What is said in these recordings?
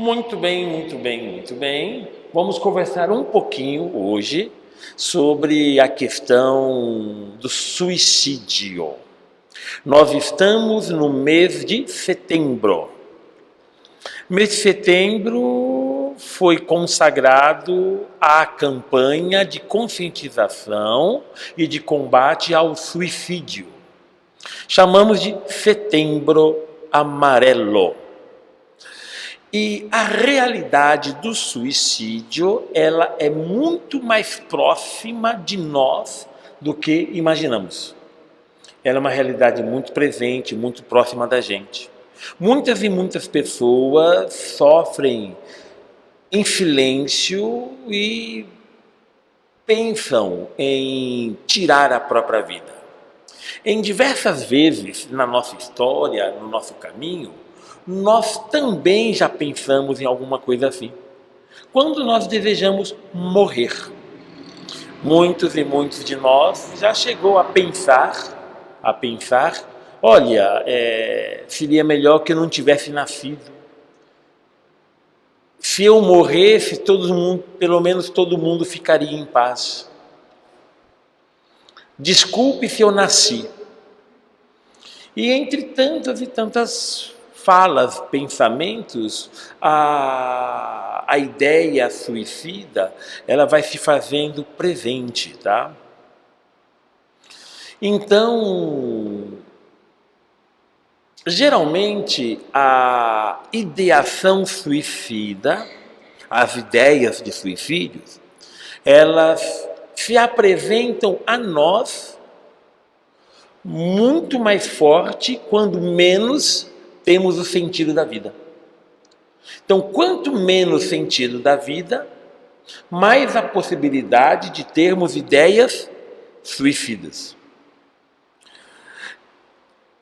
Muito bem, muito bem, muito bem. Vamos conversar um pouquinho hoje sobre a questão do suicídio. Nós estamos no mês de setembro. Mês de setembro foi consagrado à campanha de conscientização e de combate ao suicídio. Chamamos de Setembro Amarelo. E a realidade do suicídio, ela é muito mais próxima de nós do que imaginamos. Ela é uma realidade muito presente, muito próxima da gente. Muitas e muitas pessoas sofrem em silêncio e pensam em tirar a própria vida. Em diversas vezes na nossa história, no nosso caminho, nós também já pensamos em alguma coisa assim. Quando nós desejamos morrer, muitos e muitos de nós já chegou a pensar, olha, seria melhor que eu não tivesse nascido. Se eu morresse, todo mundo, pelo menos todo mundo ficaria em paz. Desculpe se eu nasci. E entre tantas e tantas falas, pensamentos, a ideia suicida, ela vai se fazendo presente, tá? Então, geralmente, a ideação suicida, as ideias de suicídios, elas se apresentam a nós muito mais forte quando menos temos o sentido da vida. Então, quanto menos sentido da vida, mais a possibilidade de termos ideias suicidas.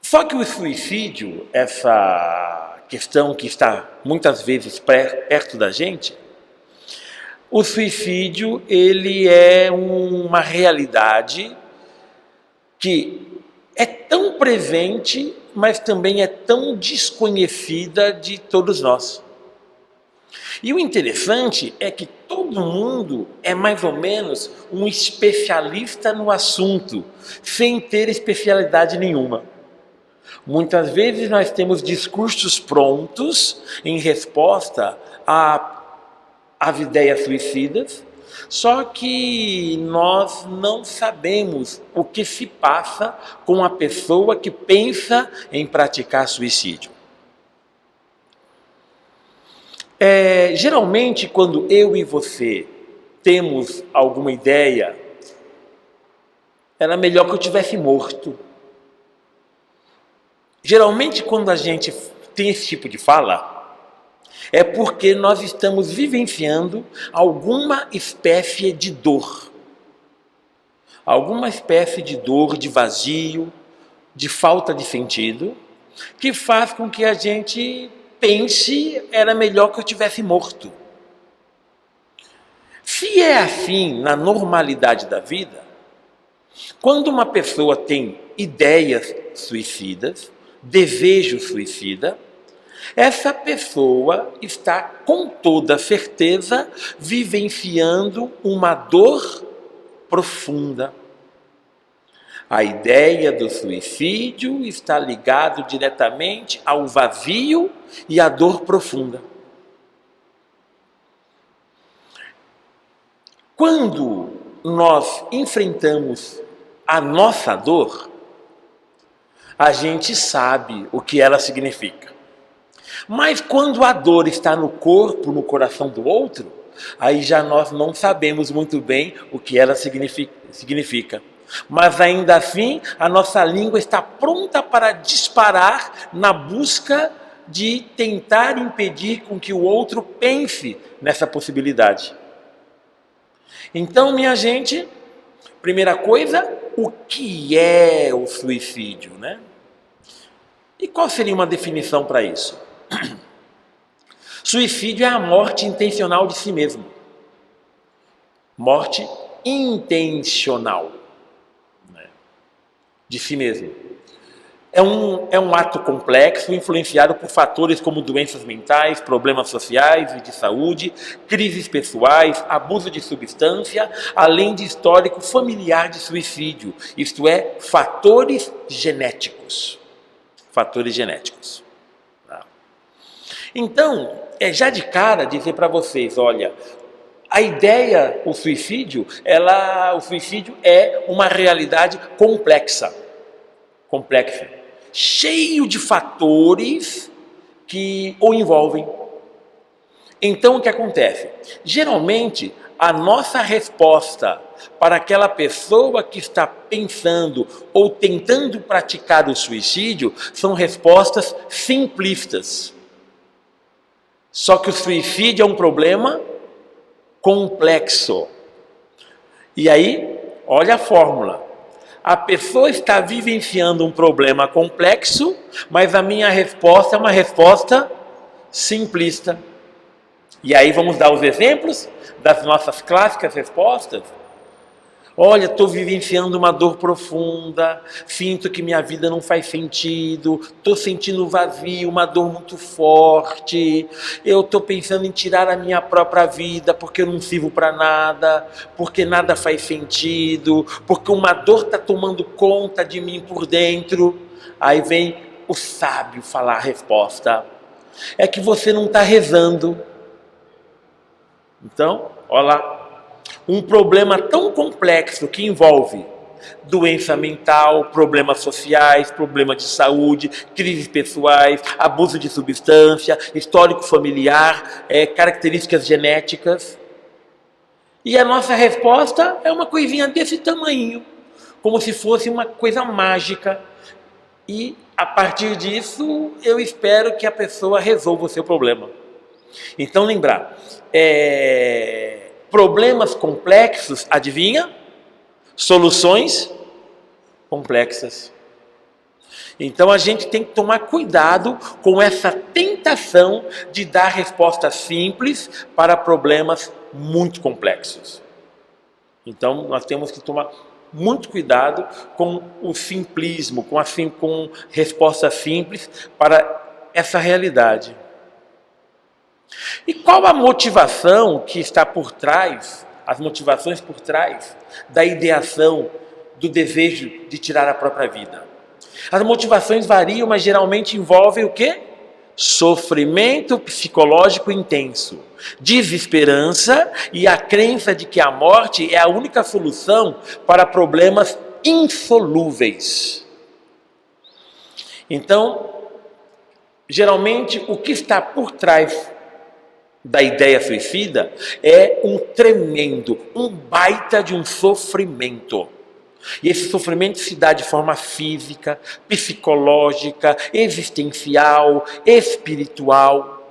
Só que o suicídio, essa questão que está muitas vezes perto da gente, o suicídio, ele é uma realidade que é tão presente, mas também é tão desconhecida de todos nós. E o interessante é que todo mundo é mais ou menos um especialista no assunto, sem ter especialidade nenhuma. Muitas vezes nós temos discursos prontos em resposta às ideias suicidas, só que nós não sabemos o que se passa com a pessoa que pensa em praticar suicídio. Geralmente, quando eu e você temos alguma ideia, era melhor que eu tivesse morto. Geralmente, quando a gente tem esse tipo de fala, é porque nós estamos vivenciando alguma espécie de dor. Alguma espécie de dor, de vazio, de falta de sentido, que faz com que a gente pense, era melhor que eu tivesse morto. Se é assim na normalidade da vida, quando uma pessoa tem ideias suicidas, desejo suicida, essa pessoa está com toda certeza vivenciando uma dor profunda. A ideia do suicídio está ligada diretamente ao vazio e à dor profunda. Quando nós enfrentamos a nossa dor, a gente sabe o que ela significa. Mas quando a dor está no corpo, no coração do outro, aí já nós não sabemos muito bem o que ela significa. Mas ainda assim, a nossa língua está pronta para disparar na busca de tentar impedir com que o outro pense nessa possibilidade. Então, minha gente, primeira coisa, o que é o suicídio, né? E qual seria uma definição para isso? Suicídio é a morte intencional de si mesmo. Morte intencional, né, de si mesmo. É um ato complexo, influenciado por fatores como doenças mentais, problemas sociais e de saúde, crises pessoais, abuso de substância, além de histórico familiar de suicídio, isto é, fatores genéticos. Fatores genéticos. Tá? Então, já de cara dizer para vocês, olha, a ideia, o suicídio é uma realidade complexa, cheio de fatores que o envolvem. Então, o que acontece? Geralmente, a nossa resposta para aquela pessoa que está pensando ou tentando praticar o suicídio são respostas simplistas. Só que o suicídio é um problema complexo. E aí, olha a fórmula. A pessoa está vivenciando um problema complexo, mas a minha resposta é uma resposta simplista. E aí vamos dar os exemplos das nossas clássicas respostas. Olha, estou vivenciando uma dor profunda, sinto que minha vida não faz sentido, estou sentindo vazio, uma dor muito forte, eu estou pensando em tirar a minha própria vida porque eu não sirvo para nada, porque nada faz sentido, porque uma dor está tomando conta de mim por dentro. Aí vem o sábio falar a resposta. É que você não está rezando. Então, olha lá. Um problema tão complexo que envolve doença mental, problemas sociais, problemas de saúde, crises pessoais, abuso de substância, histórico familiar, características genéticas. E a nossa resposta é uma coisinha desse tamanho, como se fosse uma coisa mágica. E a partir disso, eu espero que a pessoa resolva o seu problema. Então, lembrar, problemas complexos, adivinha? Soluções complexas. Então a gente tem que tomar cuidado com essa tentação de dar respostas simples para problemas muito complexos. Então nós temos que tomar muito cuidado com o simplismo, com respostas simples para essa realidade. E qual a motivação que está por trás, as motivações por trás da ideação do desejo de tirar a própria vida? As motivações variam, mas geralmente envolvem o quê? Sofrimento psicológico intenso, desesperança e a crença de que a morte é a única solução para problemas insolúveis. Então, geralmente o que está por trás da ideia suicida é um baita de um sofrimento. E esse sofrimento se dá de forma física, psicológica, existencial, espiritual.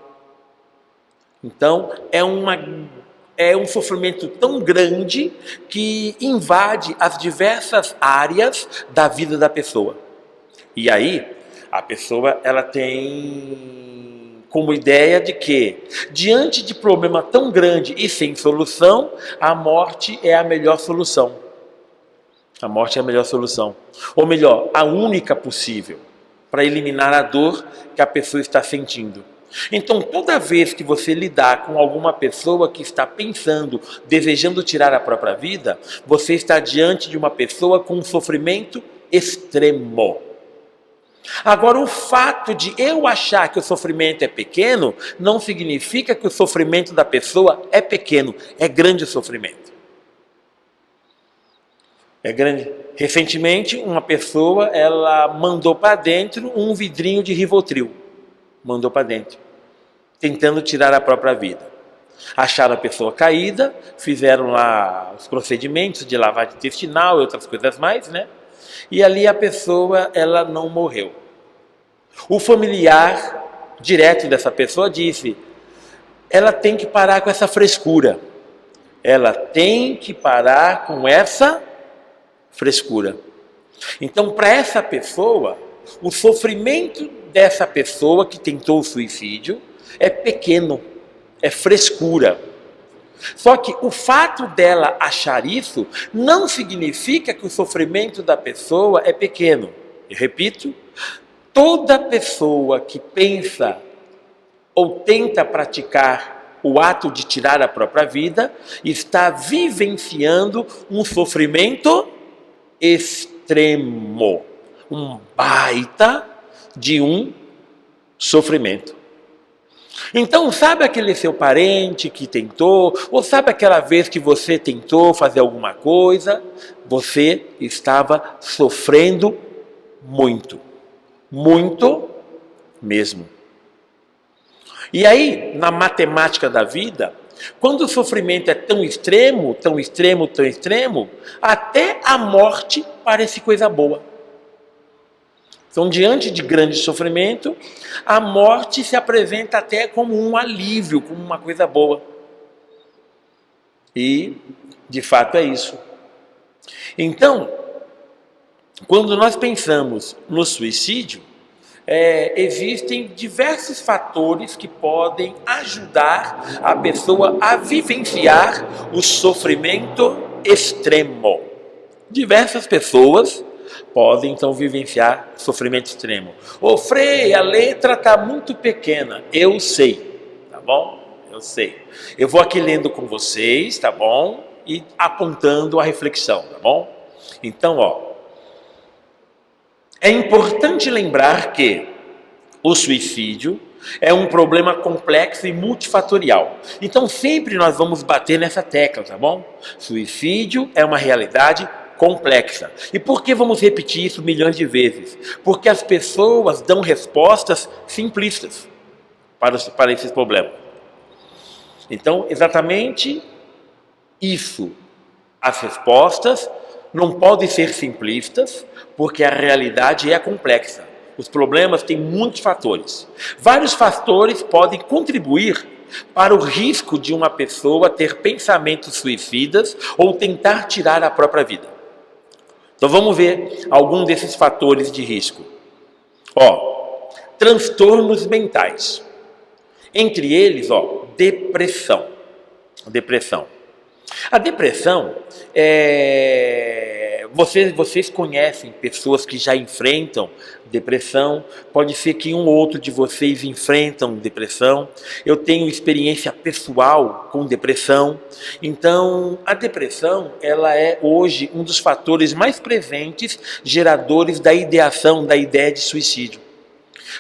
Então, é um sofrimento tão grande que invade as diversas áreas da vida da pessoa. E aí, a pessoa ela tem como ideia de que, diante de problema tão grande e sem solução, a morte é a melhor solução. A morte é a melhor solução. Ou melhor, a única possível para eliminar a dor que a pessoa está sentindo. Então, toda vez que você lidar com alguma pessoa que está pensando, desejando tirar a própria vida, você está diante de uma pessoa com um sofrimento extremo. Agora, o fato de eu achar que o sofrimento é pequeno, não significa que o sofrimento da pessoa é pequeno, é grande o sofrimento. É grande. Recentemente, uma pessoa, ela mandou para dentro um vidrinho de Rivotril. Mandou para dentro, tentando tirar a própria vida. Acharam a pessoa caída, fizeram lá os procedimentos de lavagem intestinal e outras coisas mais, né? E ali a pessoa, ela não morreu. O familiar direto dessa pessoa disse, ela tem que parar com essa frescura. Ela tem que parar com essa frescura. Então, para essa pessoa, o sofrimento dessa pessoa que tentou o suicídio é pequeno, é frescura. Só que o fato dela achar isso não significa que o sofrimento da pessoa é pequeno. Eu repito, Toda pessoa que pensa ou tenta praticar o ato de tirar a própria vida está vivenciando um sofrimento extremo, um baita de um sofrimento. Então, sabe aquele seu parente que tentou, ou sabe aquela vez que você tentou fazer alguma coisa, você estava sofrendo muito, muito mesmo. E aí, na matemática da vida, quando o sofrimento é tão extremo, tão extremo, tão extremo, até a morte parece coisa boa. Então, diante de grande sofrimento, a morte se apresenta até como um alívio, como uma coisa boa. E, de fato, é isso. Então, quando nós pensamos no suicídio, existem diversos fatores que podem ajudar a pessoa a vivenciar o sofrimento extremo. Diversas pessoas podem, então, vivenciar sofrimento extremo. Ô, Frei, a letra está muito pequena. Eu sei, tá bom? Eu sei. Eu vou aqui lendo com vocês, tá bom? E apontando a reflexão, tá bom? Então, é importante lembrar que o suicídio é um problema complexo e multifatorial. Então, sempre nós vamos bater nessa tecla, tá bom? Suicídio é uma realidade complexa. E por que vamos repetir isso milhões de vezes? Porque as pessoas dão respostas simplistas para esses problemas. Então, exatamente isso. As respostas não podem ser simplistas, porque a realidade é complexa. Os problemas têm muitos fatores. Vários fatores podem contribuir para o risco de uma pessoa ter pensamentos suicidas ou tentar tirar a própria vida. Então vamos ver alguns desses fatores de risco. Transtornos mentais. Entre eles, depressão. A depressão vocês conhecem pessoas que já enfrentam depressão, pode ser que um ou outro de vocês enfrentam depressão. Eu tenho experiência pessoal com depressão. Então, a depressão, ela é hoje um dos fatores mais presentes geradores da ideação, da ideia de suicídio.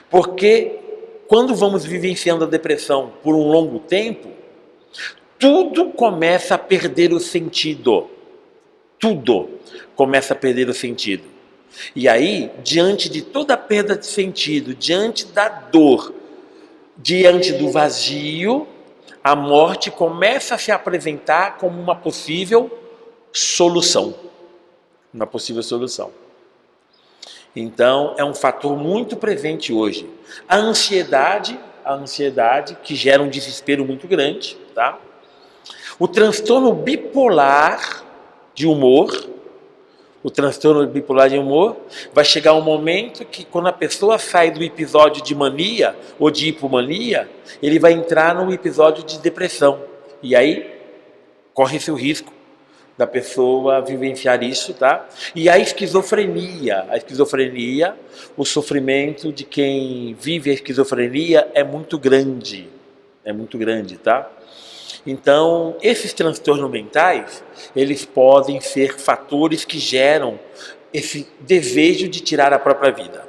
Porque quando vamos vivenciando a depressão por um longo tempo, tudo começa a perder o sentido. Tudo começa a perder o sentido. E aí, diante de toda a perda de sentido, diante da dor, diante do vazio, a morte começa a se apresentar como uma possível solução. Uma possível solução. Então, é um fator muito presente hoje. A ansiedade que gera um desespero muito grande, tá? O transtorno bipolar de humor, vai chegar um momento que quando a pessoa sai do episódio de mania ou de hipomania, ele vai entrar no episódio de depressão. E aí, corre-se o risco da pessoa vivenciar isso, tá? E a esquizofrenia, o sofrimento de quem vive a esquizofrenia é muito grande, tá? Então, esses transtornos mentais, eles podem ser fatores que geram esse desejo de tirar a própria vida.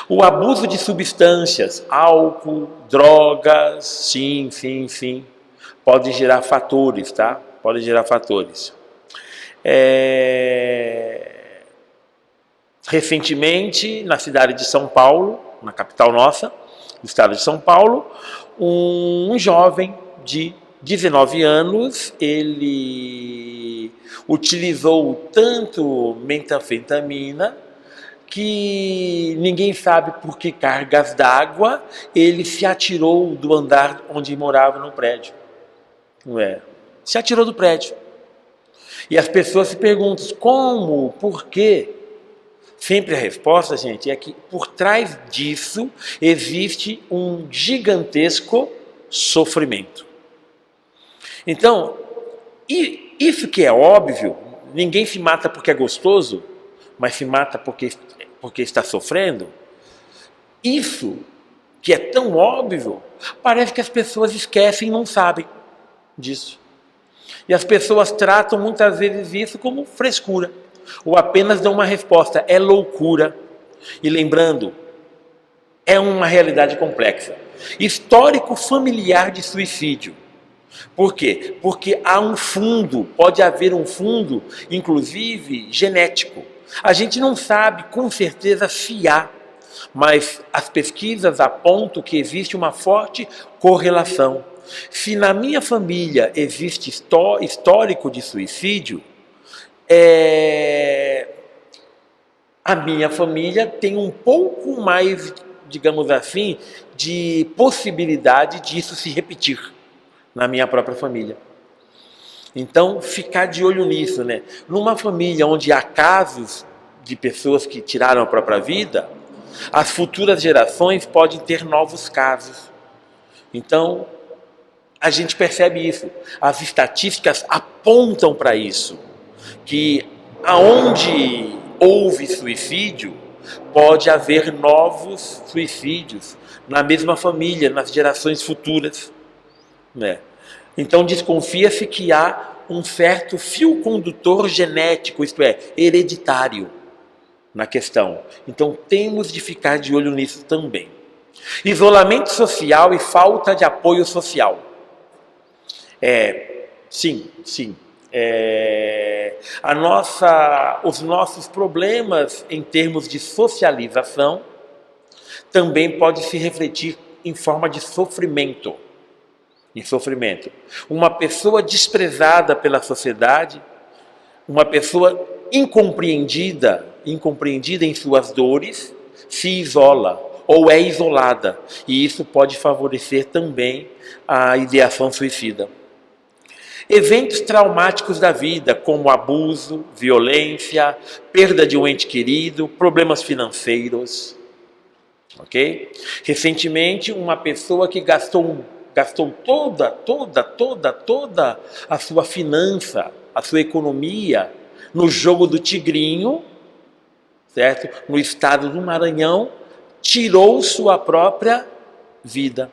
O abuso de substâncias, álcool, drogas, sim, pode gerar fatores, tá? Pode gerar fatores. Recentemente, na cidade de São Paulo, na capital nossa, do estado de São Paulo, um jovem de 19 anos, ele utilizou tanto metanfetamina que ninguém sabe por que cargas d'água ele se atirou do andar onde morava no prédio. Se atirou do prédio. E as pessoas se perguntam como, por quê? Sempre a resposta, gente, é que por trás disso existe um gigantesco sofrimento. Então, isso que é óbvio, ninguém se mata porque é gostoso, mas se mata porque está sofrendo, Isso, que é tão óbvio, parece que as pessoas esquecem e não sabem disso. E as pessoas tratam muitas vezes isso como frescura, ou apenas dão uma resposta, é loucura. E lembrando, é uma realidade complexa. Histórico familiar de suicídio. Por quê? Porque há um fundo, pode haver um fundo, inclusive genético. A gente não sabe com certeza se há, mas as pesquisas apontam que existe uma forte correlação. Se na minha família existe histórico de suicídio, a minha família tem um pouco mais, digamos assim, de possibilidade disso se repetir na minha própria família. Então, ficar de olho nisso, né? Numa família onde há casos de pessoas que tiraram a própria vida, as futuras gerações podem ter novos casos. Então, a gente percebe isso. As estatísticas apontam para isso, que aonde houve suicídio, pode haver novos suicídios na mesma família, nas gerações futuras, né? Então desconfia-se que há um certo fio condutor genético, isto é, hereditário, na questão. Então temos de ficar de olho nisso também. Isolamento social e falta de apoio social. Sim. Os nossos problemas em termos de socialização também pode se refletir em forma de sofrimento. Uma pessoa desprezada pela sociedade, uma pessoa incompreendida em suas dores, se isola ou é isolada. E isso pode favorecer também a ideação suicida. Eventos traumáticos da vida, como abuso, violência, perda de um ente querido, problemas financeiros. Ok? Recentemente, uma pessoa que gastou toda a sua finança, a sua economia no jogo do tigrinho, certo? No estado do Maranhão, tirou sua própria vida.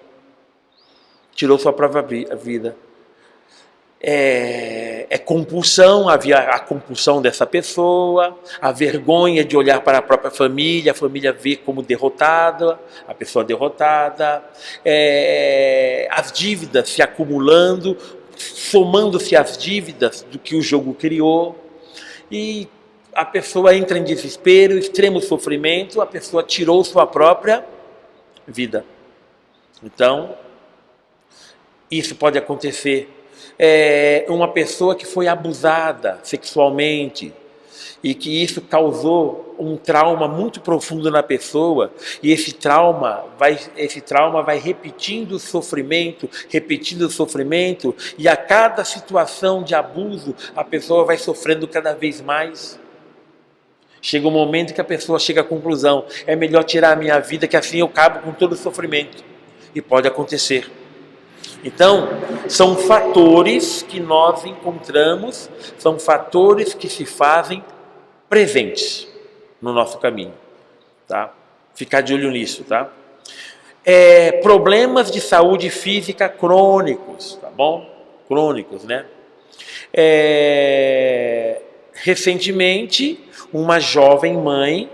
É compulsão, havia a compulsão dessa pessoa, a vergonha de olhar para a própria família, a família vê como derrotada, a pessoa derrotada, as dívidas se acumulando, somando-se às dívidas do que o jogo criou, e a pessoa entra em desespero, extremo sofrimento, a pessoa tirou sua própria vida. Então, isso pode acontecer. Uma pessoa que foi abusada sexualmente e que isso causou um trauma muito profundo na pessoa, e esse trauma vai repetindo o sofrimento, e a cada situação de abuso a pessoa vai sofrendo cada vez mais. Chega um momento que a pessoa chega à conclusão: é melhor tirar a minha vida, que assim eu acabo com todo o sofrimento. E pode acontecer. Então, são fatores que nós encontramos, são fatores que se fazem presentes no nosso caminho, tá? Ficar de olho nisso, tá? Problemas de saúde física crônicos, tá bom? Crônicos, né? Recentemente, uma jovem mãe,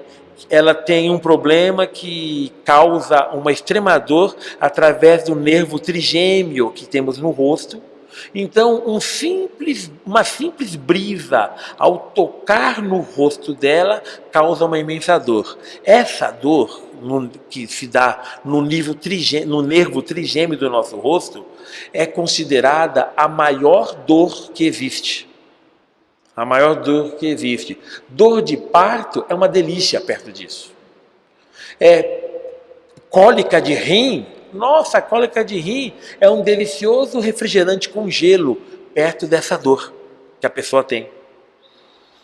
ela tem um problema que causa uma extrema dor através do nervo trigêmeo que temos no rosto. Então, uma simples brisa ao tocar no rosto dela causa uma imensa dor. Essa dor, que se dá no nervo trigêmeo do nosso rosto, é considerada a maior dor que existe. A maior dor que existe. Dor de parto é uma delícia perto disso. Cólica de rim, nossa, a cólica de rim é um delicioso refrigerante com gelo perto dessa dor que a pessoa tem.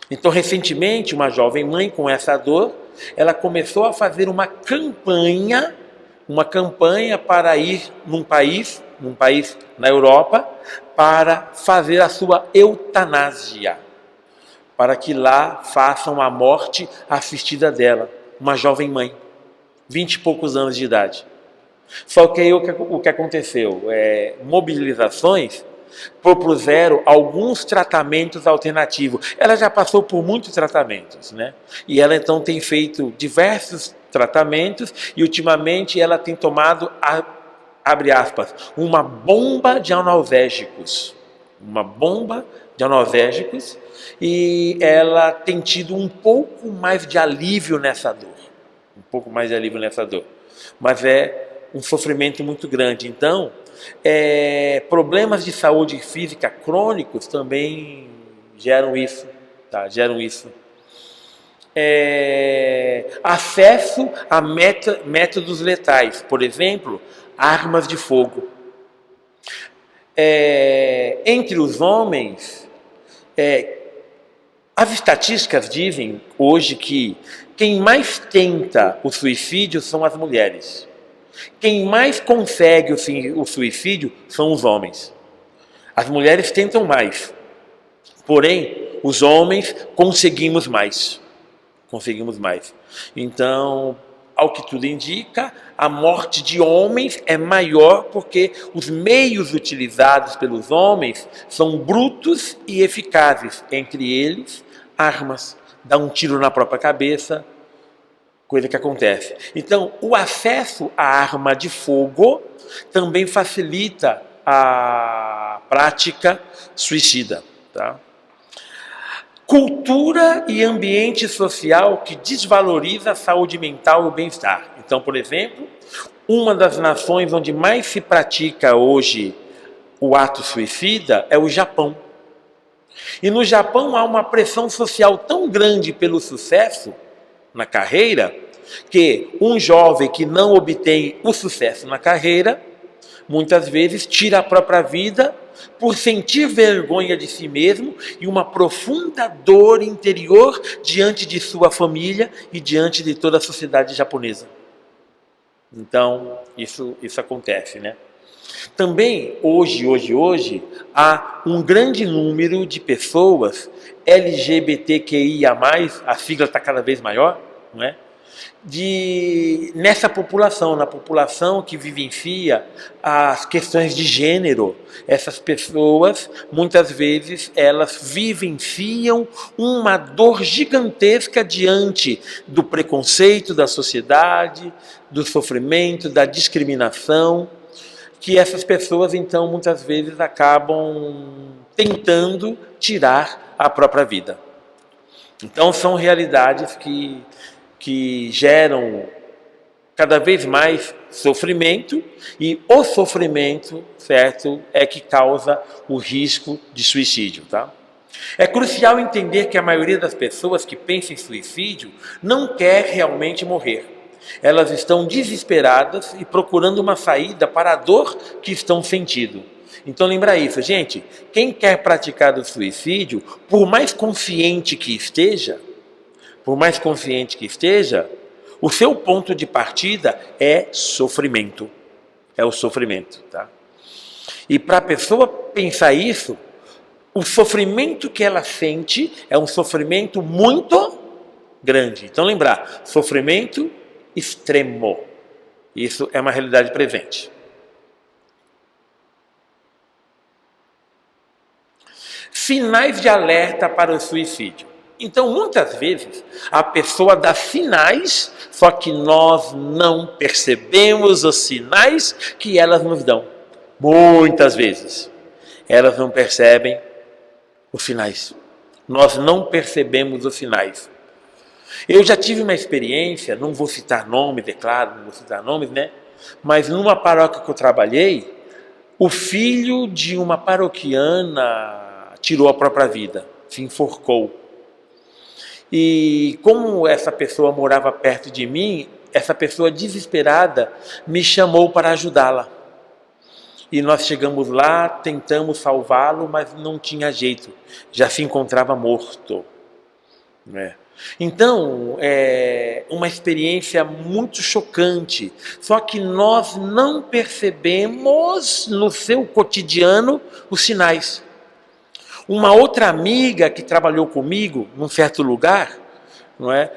Então, recentemente, uma jovem mãe com essa dor, ela começou a fazer uma campanha para ir num país na Europa, para fazer a sua eutanásia, para que lá façam a morte assistida dela, uma jovem mãe, 20 e poucos anos de idade. Só que aí o que aconteceu? Mobilizações propuseram alguns tratamentos alternativos. Ela já passou por muitos tratamentos, né? E ela então tem feito diversos tratamentos e ultimamente ela tem tomado, abre aspas, uma bomba de analgésicos. Uma bomba de analgésicos e ela tem tido um pouco mais de alívio nessa dor. Um pouco mais de alívio nessa dor. Mas é um sofrimento muito grande. Então, problemas de saúde física crônicos também geram isso. Tá? Geram isso. Acesso a métodos letais, por exemplo, armas de fogo. Entre os homens, as estatísticas dizem hoje que quem mais tenta o suicídio são as mulheres. Quem mais consegue o suicídio são os homens. As mulheres tentam mais. Porém, os homens conseguimos mais. Conseguimos mais. Então, ao que tudo indica, a morte de homens é maior porque os meios utilizados pelos homens são brutos e eficazes. Entre eles, armas. Dá um tiro na própria cabeça, coisa que acontece. Então, o acesso à arma de fogo também facilita a prática suicida. Tá? Cultura e ambiente social que desvaloriza a saúde mental e o bem-estar. Então, por exemplo, uma das nações onde mais se pratica hoje o ato suicida é o Japão. E no Japão há uma pressão social tão grande pelo sucesso na carreira, que um jovem que não obtém o sucesso na carreira, muitas vezes tira a própria vida por sentir vergonha de si mesmo e uma profunda dor interior diante de sua família e diante de toda a sociedade japonesa. Então, isso acontece, né? Também, hoje, há um grande número de pessoas LGBTQIA+, a sigla está cada vez maior, não é? Nessa população, na população que vivencia as questões de gênero, essas pessoas, muitas vezes, elas vivenciam uma dor gigantesca diante do preconceito da sociedade, do sofrimento, da discriminação, que essas pessoas, então, muitas vezes acabam tentando tirar a própria vida. Então, são realidades que geram cada vez mais sofrimento, e o sofrimento, certo, é que causa o risco de suicídio, tá? É crucial entender que a maioria das pessoas que pensam em suicídio não quer realmente morrer. Elas estão desesperadas e procurando uma saída para a dor que estão sentindo. Então lembra isso, gente, quem quer praticar o suicídio, por mais consciente que esteja, o seu ponto de partida é sofrimento. É o sofrimento, tá? E para a pessoa pensar isso, o sofrimento que ela sente é um sofrimento muito grande. Então lembrar, sofrimento extremo. Isso é uma realidade presente. Sinais de alerta para o suicídio. Então, muitas vezes, a pessoa dá sinais, só que nós não percebemos os sinais que elas nos dão. Muitas vezes, elas não percebem os sinais. Nós não percebemos os sinais. Eu já tive uma experiência, não vou citar nomes, é claro, não vou citar nomes, né? Mas numa paróquia que eu trabalhei, o filho de uma paroquiana tirou a própria vida, se enforcou. E como essa pessoa morava perto de mim, essa pessoa desesperada me chamou para ajudá-la. E nós chegamos lá, tentamos salvá-lo, mas não tinha jeito, já se encontrava morto, né? Então, é uma experiência muito chocante, só que nós não percebemos no seu cotidiano os sinais. Uma outra amiga que trabalhou comigo num certo lugar, não é?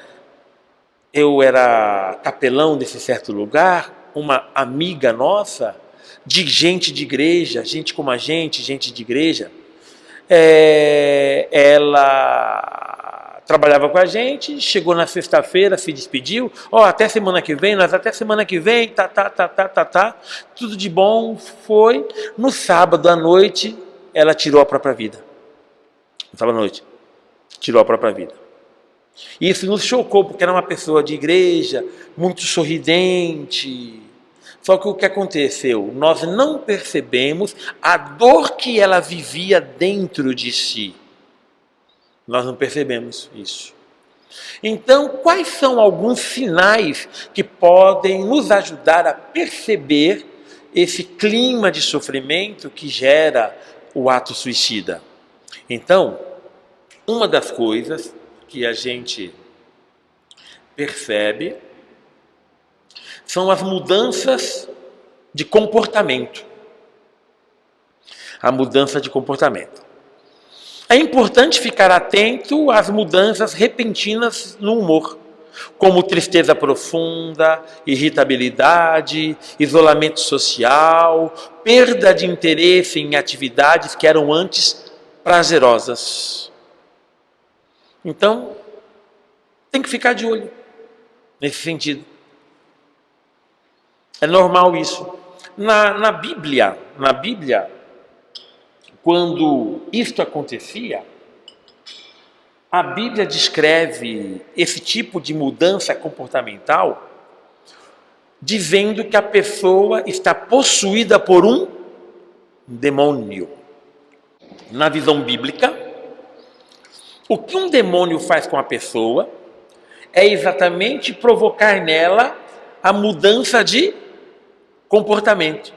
eu era capelão desse certo lugar, uma amiga nossa, de gente de igreja, gente como a gente de igreja, ela trabalhava com a gente, chegou na sexta-feira, se despediu, até semana que vem, até semana que vem, tudo de bom, foi. No sábado à noite, ela tirou a própria vida. No sábado à noite, tirou a própria vida. Isso nos chocou, porque era uma pessoa de igreja, muito sorridente. Só que o que aconteceu? Nós não percebemos a dor que ela vivia dentro de si. Nós não percebemos isso. Então, quais são alguns sinais que podem nos ajudar a perceber esse clima de sofrimento que gera o ato suicida? Então, uma das coisas que a gente percebe são as mudanças de comportamento. A mudança de comportamento. É importante ficar atento às mudanças repentinas no humor, como tristeza profunda, irritabilidade, isolamento social, perda de interesse em atividades que eram antes prazerosas. Então, tem que ficar de olho nesse sentido. É normal isso. Na Bíblia, quando isto acontecia, a Bíblia descreve esse tipo de mudança comportamental dizendo que a pessoa está possuída por um demônio. Na visão bíblica, o que um demônio faz com a pessoa é exatamente provocar nela a mudança de comportamento.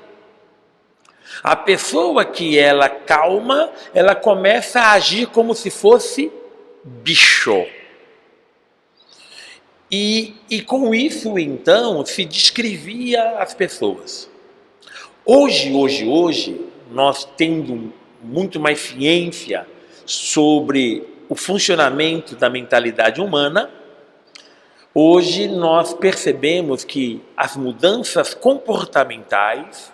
A pessoa que ela calma, ela começa a agir como se fosse bicho. E com isso, então, se descrevia as pessoas. Hoje, nós tendo muito mais ciência sobre o funcionamento da mentalidade humana, hoje nós percebemos que as mudanças comportamentais,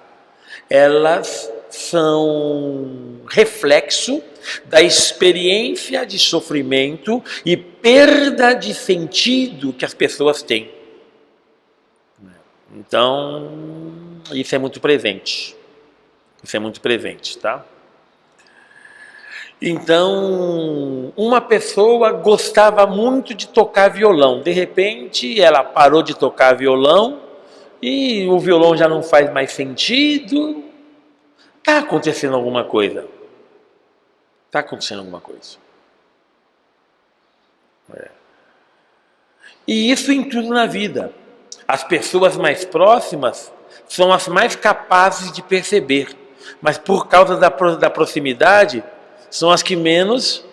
elas são reflexo da experiência de sofrimento e perda de sentido que as pessoas têm. Então, isso é muito presente. Tá? Então, uma pessoa gostava muito de tocar violão. De repente, ela parou de tocar violão e o violão já não faz mais sentido. Está acontecendo alguma coisa. E isso em tudo na vida. As pessoas mais próximas são as mais capazes de perceber. Mas por causa da proximidade, são as que menos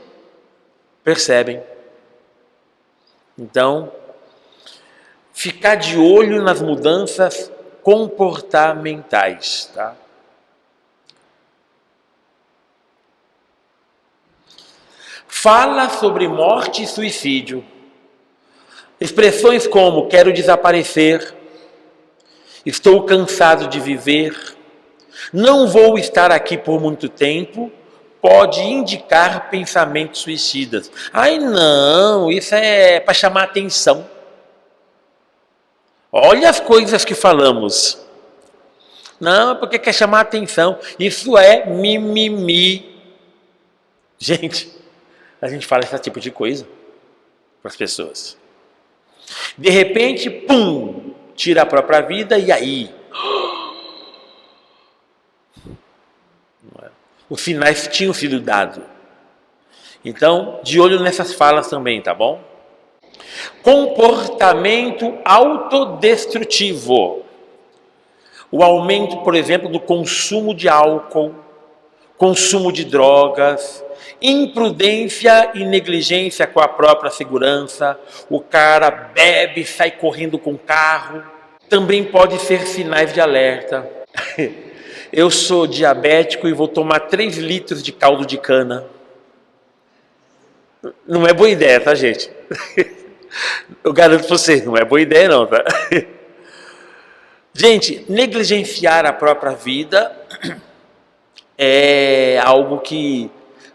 percebem. Então, ficar de olho nas mudanças comportamentais, tá? Fala sobre morte e suicídio. Expressões como quero desaparecer, estou cansado de viver, não vou estar aqui por muito tempo, pode indicar pensamentos suicidas. Ai não, isso é para chamar atenção. Olha as coisas que falamos. Não, porque quer chamar atenção. Isso é mimimi. Gente, a gente fala esse tipo de coisa para as pessoas. De repente, pum, tira a própria vida e aí? Os sinais tinham sido dados. Então, de olho nessas falas também, tá bom? Comportamento autodestrutivo. O aumento, por exemplo, do consumo de álcool, consumo de drogas, imprudência e negligência com a própria segurança. O cara bebe, sai correndo com o carro. Também pode ser sinais de alerta. Eu sou diabético e vou tomar 3 litros de caldo de cana. Não é boa ideia, tá, gente? Eu garanto para vocês, não é boa ideia não, tá? Gente, negligenciar a própria vida é algo que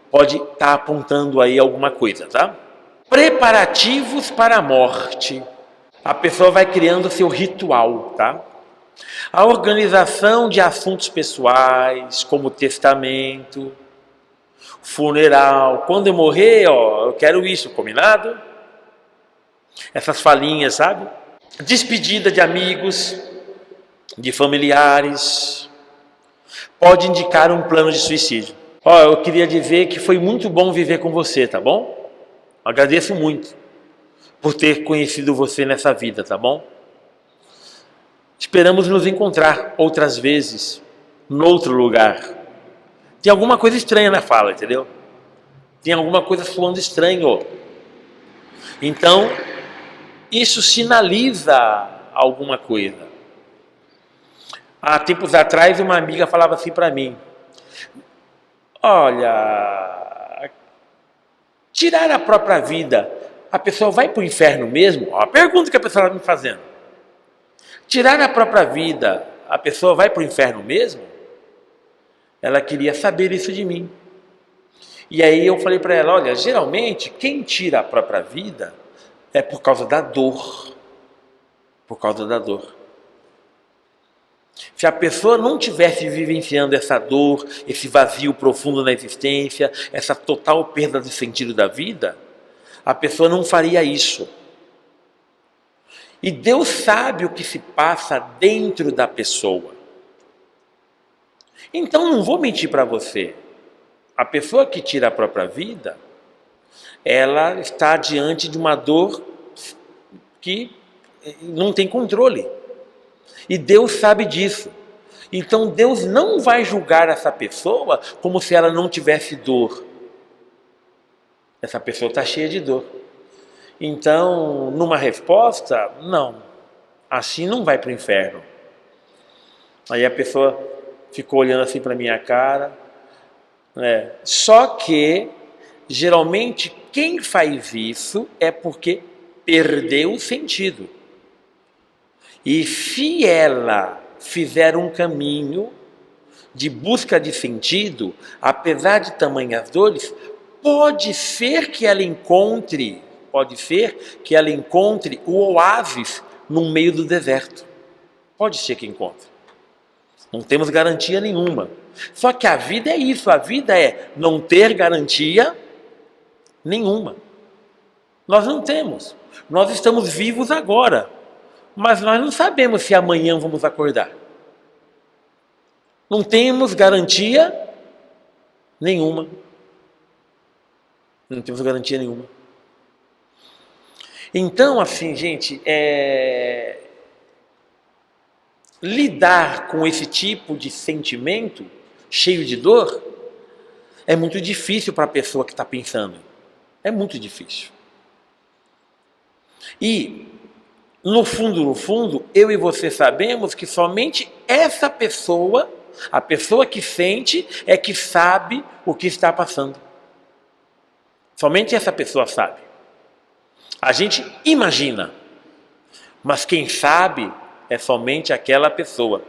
pode estar apontando aí alguma coisa, tá? Preparativos para a morte. A pessoa vai criando seu ritual, tá? A organização de assuntos pessoais, como testamento, funeral. Quando eu morrer, ó, eu quero isso, combinado? Essas falinhas, sabe? Despedida de amigos, de familiares. Pode indicar um plano de suicídio. Ó, eu queria dizer que foi muito bom viver com você, tá bom? Agradeço muito por ter conhecido você nessa vida, tá bom? Esperamos nos encontrar outras vezes, noutro lugar. Tem alguma coisa estranha na fala, entendeu? Tem alguma coisa soando estranho. Então, isso sinaliza alguma coisa. Há tempos atrás, uma amiga falava assim para mim: olha, tirar a própria vida, a pessoa vai para o inferno mesmo? Ó, a pergunta que a pessoa estava me fazendo. Tirar a própria vida, a pessoa vai para o inferno mesmo? Ela queria saber isso de mim. E aí eu falei para ela: olha, geralmente quem tira a própria vida é por causa da dor. Por causa da dor. Se a pessoa não tivesse vivenciando essa dor, esse vazio profundo na existência, essa total perda do sentido da vida, a pessoa não faria isso. E Deus sabe o que se passa dentro da pessoa. Então não vou mentir para você. A pessoa que tira a própria vida, ela está diante de uma dor que não tem controle. E Deus sabe disso. Então Deus não vai julgar essa pessoa como se ela não tivesse dor. Essa pessoa está cheia de dor. Então, numa resposta, não. Assim não vai para o inferno. Aí a pessoa ficou olhando assim para minha cara. Só que, geralmente, quem faz isso é porque perdeu o sentido. E se ela fizer um caminho de busca de sentido, apesar de tamanhas dores, pode ser que ela encontre o oásis no meio do deserto. Pode ser que encontre. Não temos garantia nenhuma. Só que a vida é isso, a vida é não ter garantia nenhuma. Nós não temos. Nós estamos vivos agora, mas nós não sabemos se amanhã vamos acordar. Não temos garantia nenhuma. Não temos garantia nenhuma. Então, assim, gente, lidar com esse tipo de sentimento cheio de dor é muito difícil para a pessoa que está pensando. É muito difícil. E, no fundo, eu e você sabemos que somente essa pessoa, a pessoa que sente, é que sabe o que está passando. Somente essa pessoa sabe. A gente imagina, mas quem sabe é somente aquela pessoa.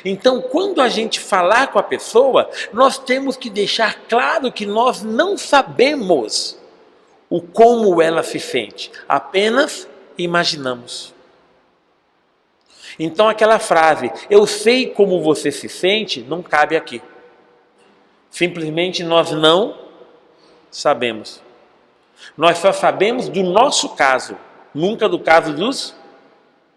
Então, quando a gente falar com a pessoa, nós temos que deixar claro que nós não sabemos o como ela se sente, apenas imaginamos. Então, aquela frase, eu sei como você se sente, não cabe aqui. Simplesmente nós não sabemos. Nós só sabemos do nosso caso, nunca do caso dos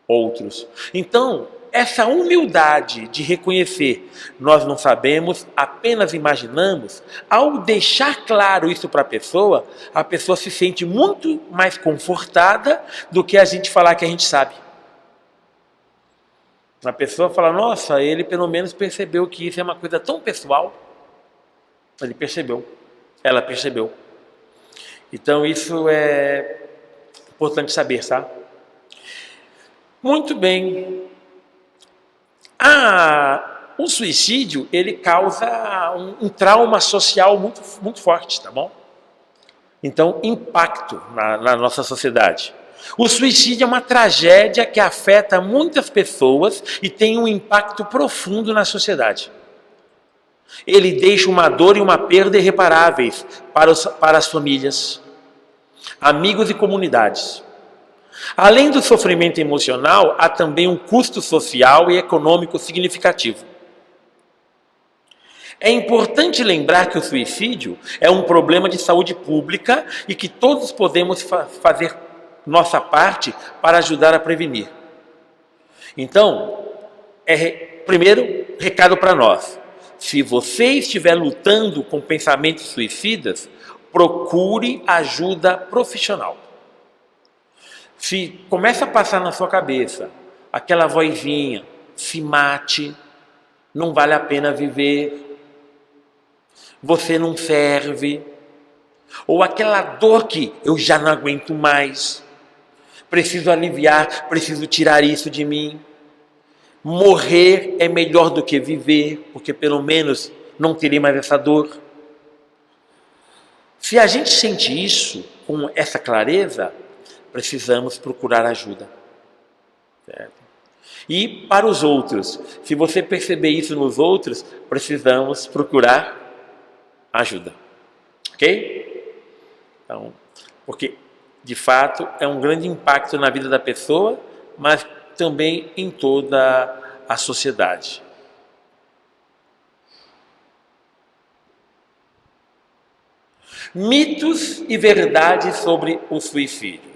outros. Então, essa humildade de reconhecer, nós não sabemos, apenas imaginamos, ao deixar claro isso para a pessoa se sente muito mais confortada do que a gente falar que a gente sabe. A pessoa fala, nossa, ele pelo menos percebeu que isso é uma coisa tão pessoal. Ele percebeu, ela percebeu. Então isso é importante saber, tá? Muito bem. O suicídio, ele causa um trauma social muito forte, tá bom? Então, impacto na nossa sociedade. O suicídio é uma tragédia que afeta muitas pessoas e tem um impacto profundo na sociedade. Ele deixa uma dor e uma perda irreparáveis para as famílias, amigos e comunidades. Além do sofrimento emocional, há também um custo social e econômico significativo. É importante lembrar que o suicídio é um problema de saúde pública e que todos podemos fazer nossa parte para ajudar a prevenir. Então, primeiro recado para nós. Se você estiver lutando com pensamentos suicidas, procure ajuda profissional. Se começa a passar na sua cabeça aquela vozinha, se mate, não vale a pena viver, você não serve, ou aquela dor que eu já não aguento mais, preciso aliviar, preciso tirar isso de mim. Morrer é melhor do que viver, porque pelo menos não terei mais essa dor. Se a gente sente isso com essa clareza, precisamos procurar ajuda. Certo? E para os outros, se você perceber isso nos outros, precisamos procurar ajuda. Ok? Então, porque de fato é um grande impacto na vida da pessoa, mas também em toda a sociedade. Mitos e verdades sobre o suicídio.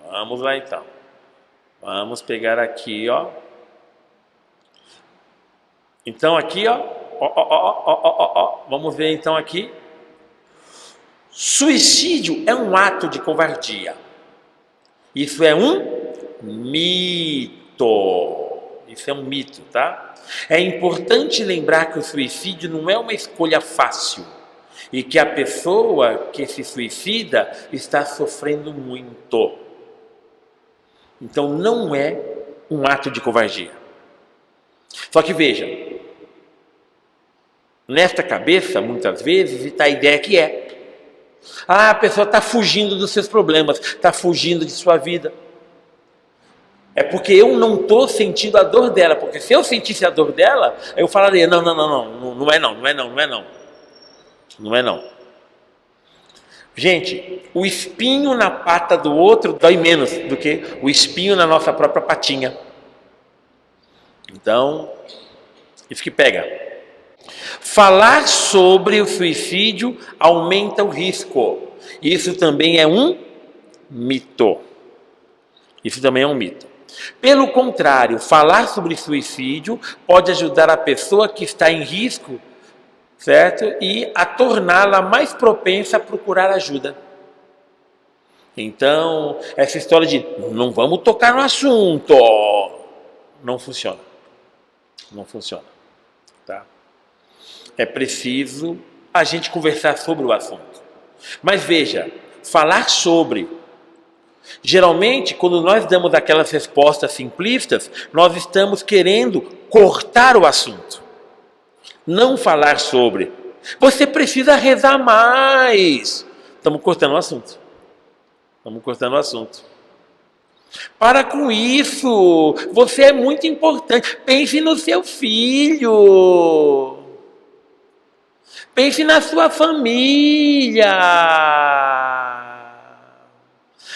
Vamos lá então. Vamos pegar aqui, ó. Então aqui, ó. Vamos ver então aqui. Suicídio é um ato de covardia. Isso é um mito. Isso é um mito, tá? É importante lembrar que o suicídio não é uma escolha fácil e que a pessoa que se suicida está sofrendo muito. Então não é um ato de covardia. Só que veja, nesta cabeça, muitas vezes, está a ideia que é. A pessoa está fugindo dos seus problemas, está fugindo de sua vida. É porque eu não estou sentindo a dor dela, porque se eu sentisse a dor dela, eu falaria, não é não. Gente, o espinho na pata do outro dói menos do que o espinho na nossa própria patinha. Então, isso que pega. Falar sobre o suicídio aumenta o risco. Isso também é um mito. Isso também é um mito. Pelo contrário, falar sobre suicídio pode ajudar a pessoa que está em risco, certo? E a torná-la mais propensa a procurar ajuda. Então, essa história de não vamos tocar no assunto, não funciona. Não funciona. Tá? É preciso a gente conversar sobre o assunto. Mas veja, falar sobre. Geralmente, quando nós damos aquelas respostas simplistas, nós estamos querendo cortar o assunto. Não falar sobre. Você precisa rezar mais. Estamos cortando o assunto. Para com isso. Você é muito importante. Pense no seu filho. Pense na sua família.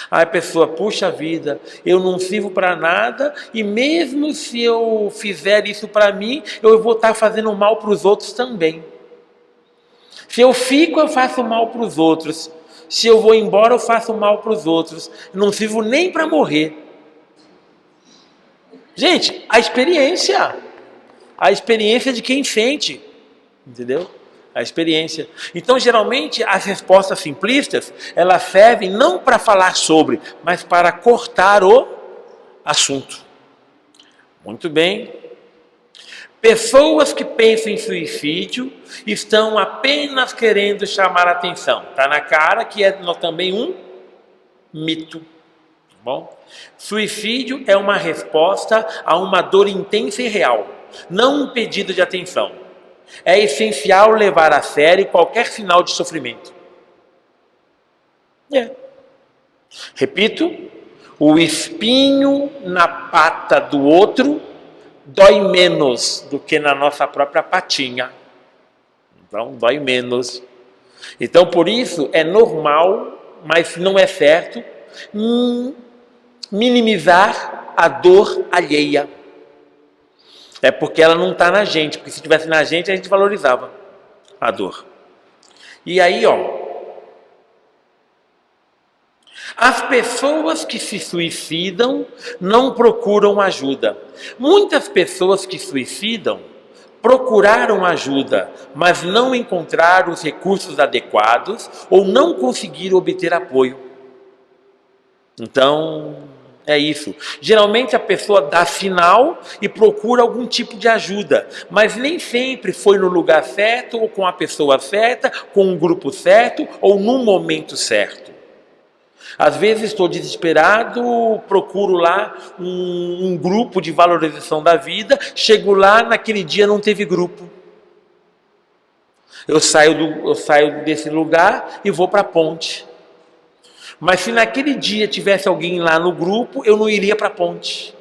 Aí a pessoa, puxa vida, eu não sirvo para nada e mesmo se eu fizer isso para mim, eu vou estar fazendo mal para os outros também. Se eu fico, eu faço mal para os outros. Se eu vou embora, eu faço mal para os outros. Eu não sirvo nem para morrer. Gente, a experiência de quem sente, entendeu? A experiência. Então, geralmente, as respostas simplistas, elas servem não para falar sobre, mas para cortar o assunto. Muito bem. Pessoas que pensam em suicídio estão apenas querendo chamar a atenção. Está na cara que é também um mito. Tá bom? Suicídio é uma resposta a uma dor intensa e real, não um pedido de atenção. É essencial levar a sério qualquer sinal de sofrimento. Repito, O espinho na pata do outro dói menos do que na nossa própria patinha. Então, dói menos. Então, por isso, é normal, mas não é certo, minimizar a dor alheia. É porque ela não está na gente, porque se estivesse na gente, a gente valorizava a dor. E aí, as pessoas que se suicidam não procuram ajuda. Muitas pessoas que suicidam procuraram ajuda, mas não encontraram os recursos adequados ou não conseguiram obter apoio. Então, é isso. Geralmente a pessoa dá sinal e procura algum tipo de ajuda, mas nem sempre foi no lugar certo, ou com a pessoa certa, com um grupo certo, ou num momento certo. Às vezes estou desesperado, procuro lá um grupo de valorização da vida, chego lá, naquele dia não teve grupo. Eu saio desse lugar e vou para a ponte. Mas se naquele dia tivesse alguém lá no grupo, eu não iria para a ponte.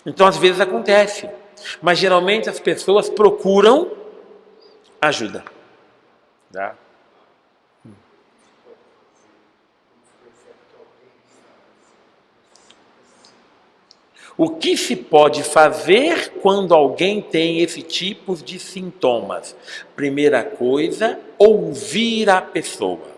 Então às vezes acontece. Mas geralmente as pessoas procuram ajuda. Tá? O que se pode fazer quando alguém tem esse tipo de sintomas? Primeira coisa, ouvir a pessoa.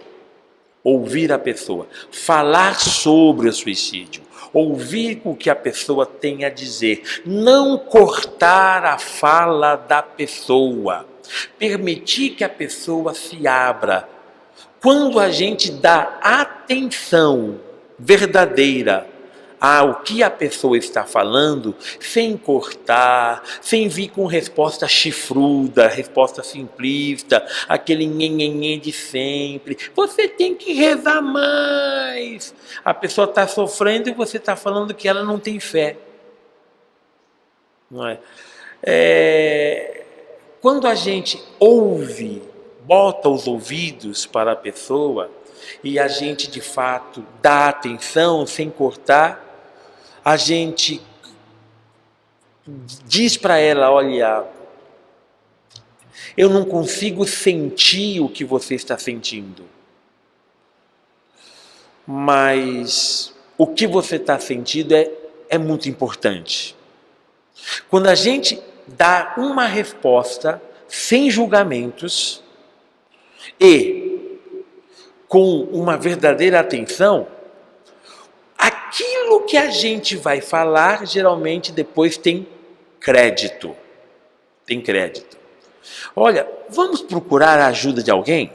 Ouvir a pessoa. Falar sobre o suicídio. Ouvir o que a pessoa tem a dizer. Não cortar a fala da pessoa. Permitir que a pessoa se abra. Quando a gente dá atenção verdadeira ao que a pessoa está falando, sem cortar, sem vir com resposta chifruda, resposta simplista, aquele nhenhenhê de sempre. Você tem que rezar mais. A pessoa está sofrendo e você está falando que ela não tem fé. Não é? Quando a gente ouve, bota os ouvidos para a pessoa e a gente de fato dá atenção sem cortar, a gente diz para ela, olha, eu não consigo sentir o que você está sentindo, mas o que você está sentindo é muito importante. Quando a gente dá uma resposta sem julgamentos e com uma verdadeira atenção, aquilo que a gente vai falar, geralmente depois tem crédito. Tem crédito. Olha, vamos procurar a ajuda de alguém?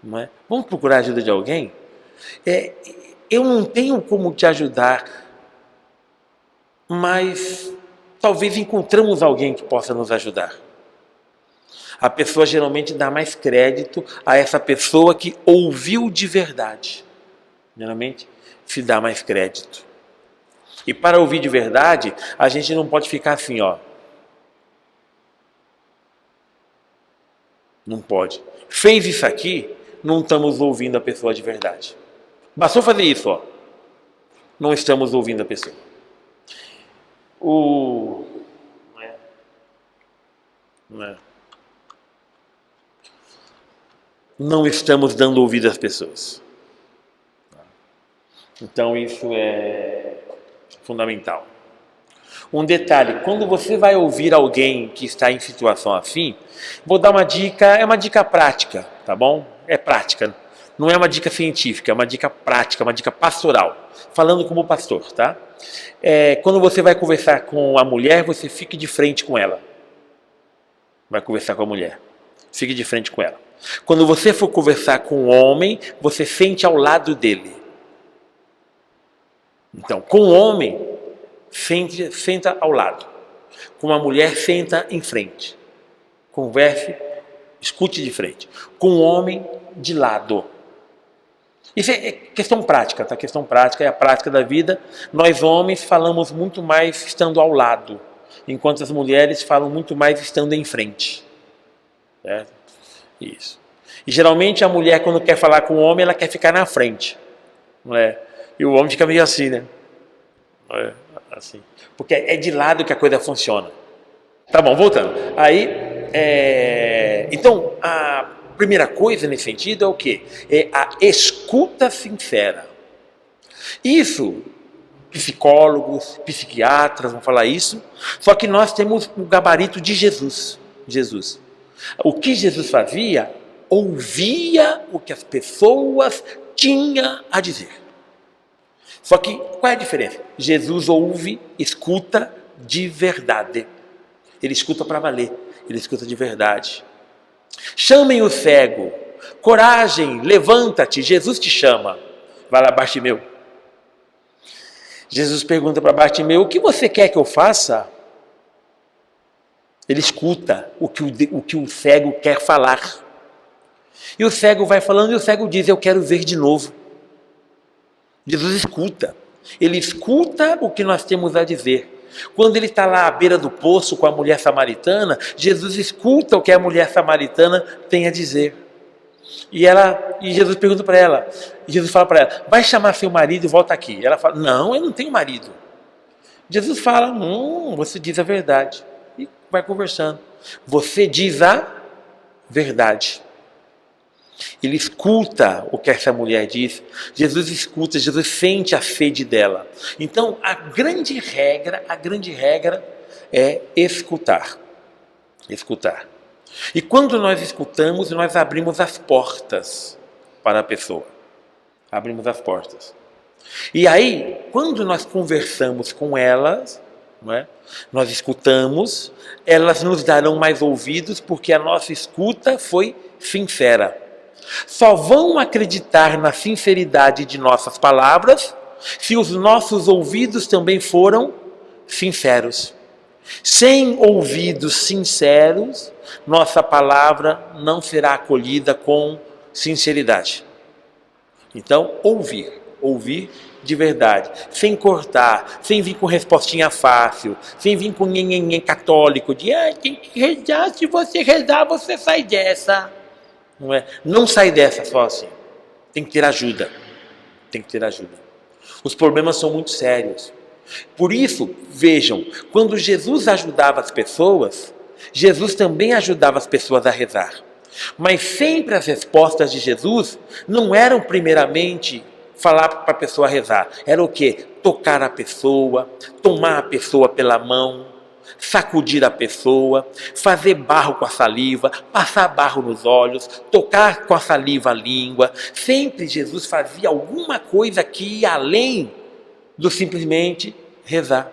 Não é? Vamos procurar a ajuda de alguém? Eu não tenho como te ajudar, mas talvez encontramos alguém que possa nos ajudar. A pessoa geralmente dá mais crédito a essa pessoa que ouviu de verdade. Geralmente se dá mais crédito. E para ouvir de verdade, a gente não pode ficar assim, Não pode. Fez isso aqui, não estamos ouvindo a pessoa de verdade. Bastou fazer isso, Não estamos ouvindo a pessoa. Não estamos dando ouvido às pessoas. Então isso é fundamental. Um detalhe, quando você vai ouvir alguém que está em situação assim, vou dar uma dica, é uma dica prática, tá bom? É prática, não é uma dica científica, é uma dica prática, uma dica pastoral, falando como pastor, tá? Quando você vai conversar com a mulher, você fique de frente com ela. Vai conversar com a mulher, fique de frente com ela. Quando você for conversar com o homem, você sente ao lado dele. Então, com o homem, senta ao lado. Com a mulher, senta em frente. Converse, escute de frente. Com o homem, de lado. Isso é questão prática, tá? Questão prática, é a prática da vida. Nós homens falamos muito mais estando ao lado, enquanto as mulheres falam muito mais estando em frente. Certo? Isso. E geralmente a mulher, quando quer falar com o homem, ela quer ficar na frente. Não é? E o homem fica meio assim, né? Assim. Porque é de lado que a coisa funciona. Tá bom, voltando. Aí, então, a primeira coisa nesse sentido é o quê? É a escuta sincera. Isso, psicólogos, psiquiatras vão falar isso, só que nós temos o gabarito de Jesus. O que Jesus fazia? Ouvia o que as pessoas tinham a dizer. Só que, qual é a diferença? Jesus ouve, escuta de verdade. Ele escuta para valer, ele escuta de verdade. Chamem o cego, coragem, levanta-te, Jesus te chama. Vai lá, Bartimeu. Jesus pergunta para Bartimeu, o que você quer que eu faça? Ele escuta o que o cego quer falar. E o cego vai falando e o cego diz, eu quero ver de novo. Jesus escuta. Ele escuta o que nós temos a dizer. Quando ele está lá à beira do poço com a mulher samaritana, Jesus escuta o que a mulher samaritana tem a dizer. E Jesus pergunta para ela, Jesus fala para ela, vai chamar seu marido e volta aqui. Ela fala, não, eu não tenho marido. Jesus fala, você diz a verdade. E vai conversando. Você diz a verdade. Ele escuta o que essa mulher diz. Jesus escuta, Jesus sente a sede dela. Então, a grande regra é escutar. Escutar. E quando nós escutamos, nós abrimos as portas para a pessoa. Abrimos as portas. E aí, quando nós conversamos com elas, nós escutamos, elas nos darão mais ouvidos, porque a nossa escuta foi sincera. Só vão acreditar na sinceridade de nossas palavras se os nossos ouvidos também foram sinceros. Sem ouvidos sinceros, nossa palavra não será acolhida com sinceridade. Então, ouvir de verdade, sem cortar, sem vir com respostinha fácil, sem vir com nhenhenhen católico, de tem que rezar, se você rezar, você sai dessa. Não sai dessa só assim. Tem que ter ajuda. Os problemas são muito sérios. Por isso, vejam, quando Jesus ajudava as pessoas, Jesus também ajudava as pessoas a rezar. Mas sempre as respostas de Jesus não eram primeiramente falar para a pessoa rezar. Era o quê? Tocar a pessoa, tomar a pessoa pela mão, sacudir a pessoa, fazer barro com a saliva, passar barro nos olhos, tocar com a saliva a língua. Sempre Jesus fazia alguma coisa que ia além do simplesmente rezar.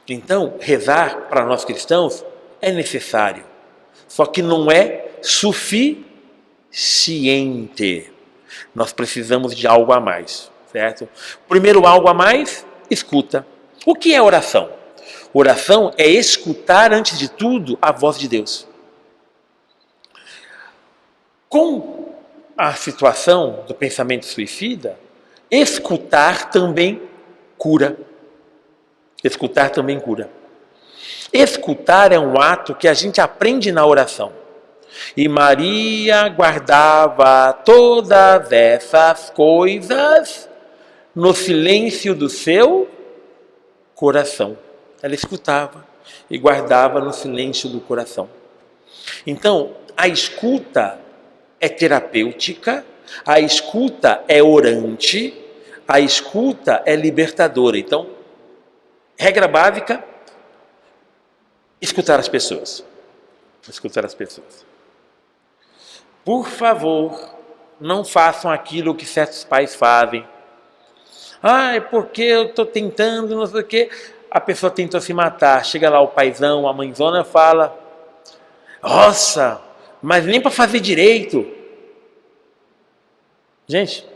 Então, rezar para nós cristãos é necessário, só que não é suficiente. Nós precisamos de algo a mais, certo? Primeiro algo a mais, escuta. O que é oração? Oração é escutar, antes de tudo, a voz de Deus. Com a situação do pensamento suicida, escutar também cura. Escutar também cura. Escutar é um ato que a gente aprende na oração. E Maria guardava todas essas coisas no silêncio do seu coração. Ela escutava e guardava no silêncio do coração. Então, a escuta é terapêutica, a escuta é orante, a escuta é libertadora. Então, regra básica, escutar as pessoas. Escutar as pessoas. Por favor, não façam aquilo que certos pais fazem. É porque eu estou tentando, não sei o quê. A pessoa tentou se matar. Chega lá o paizão, a mãezona fala, nossa, mas nem para fazer direito. Gente,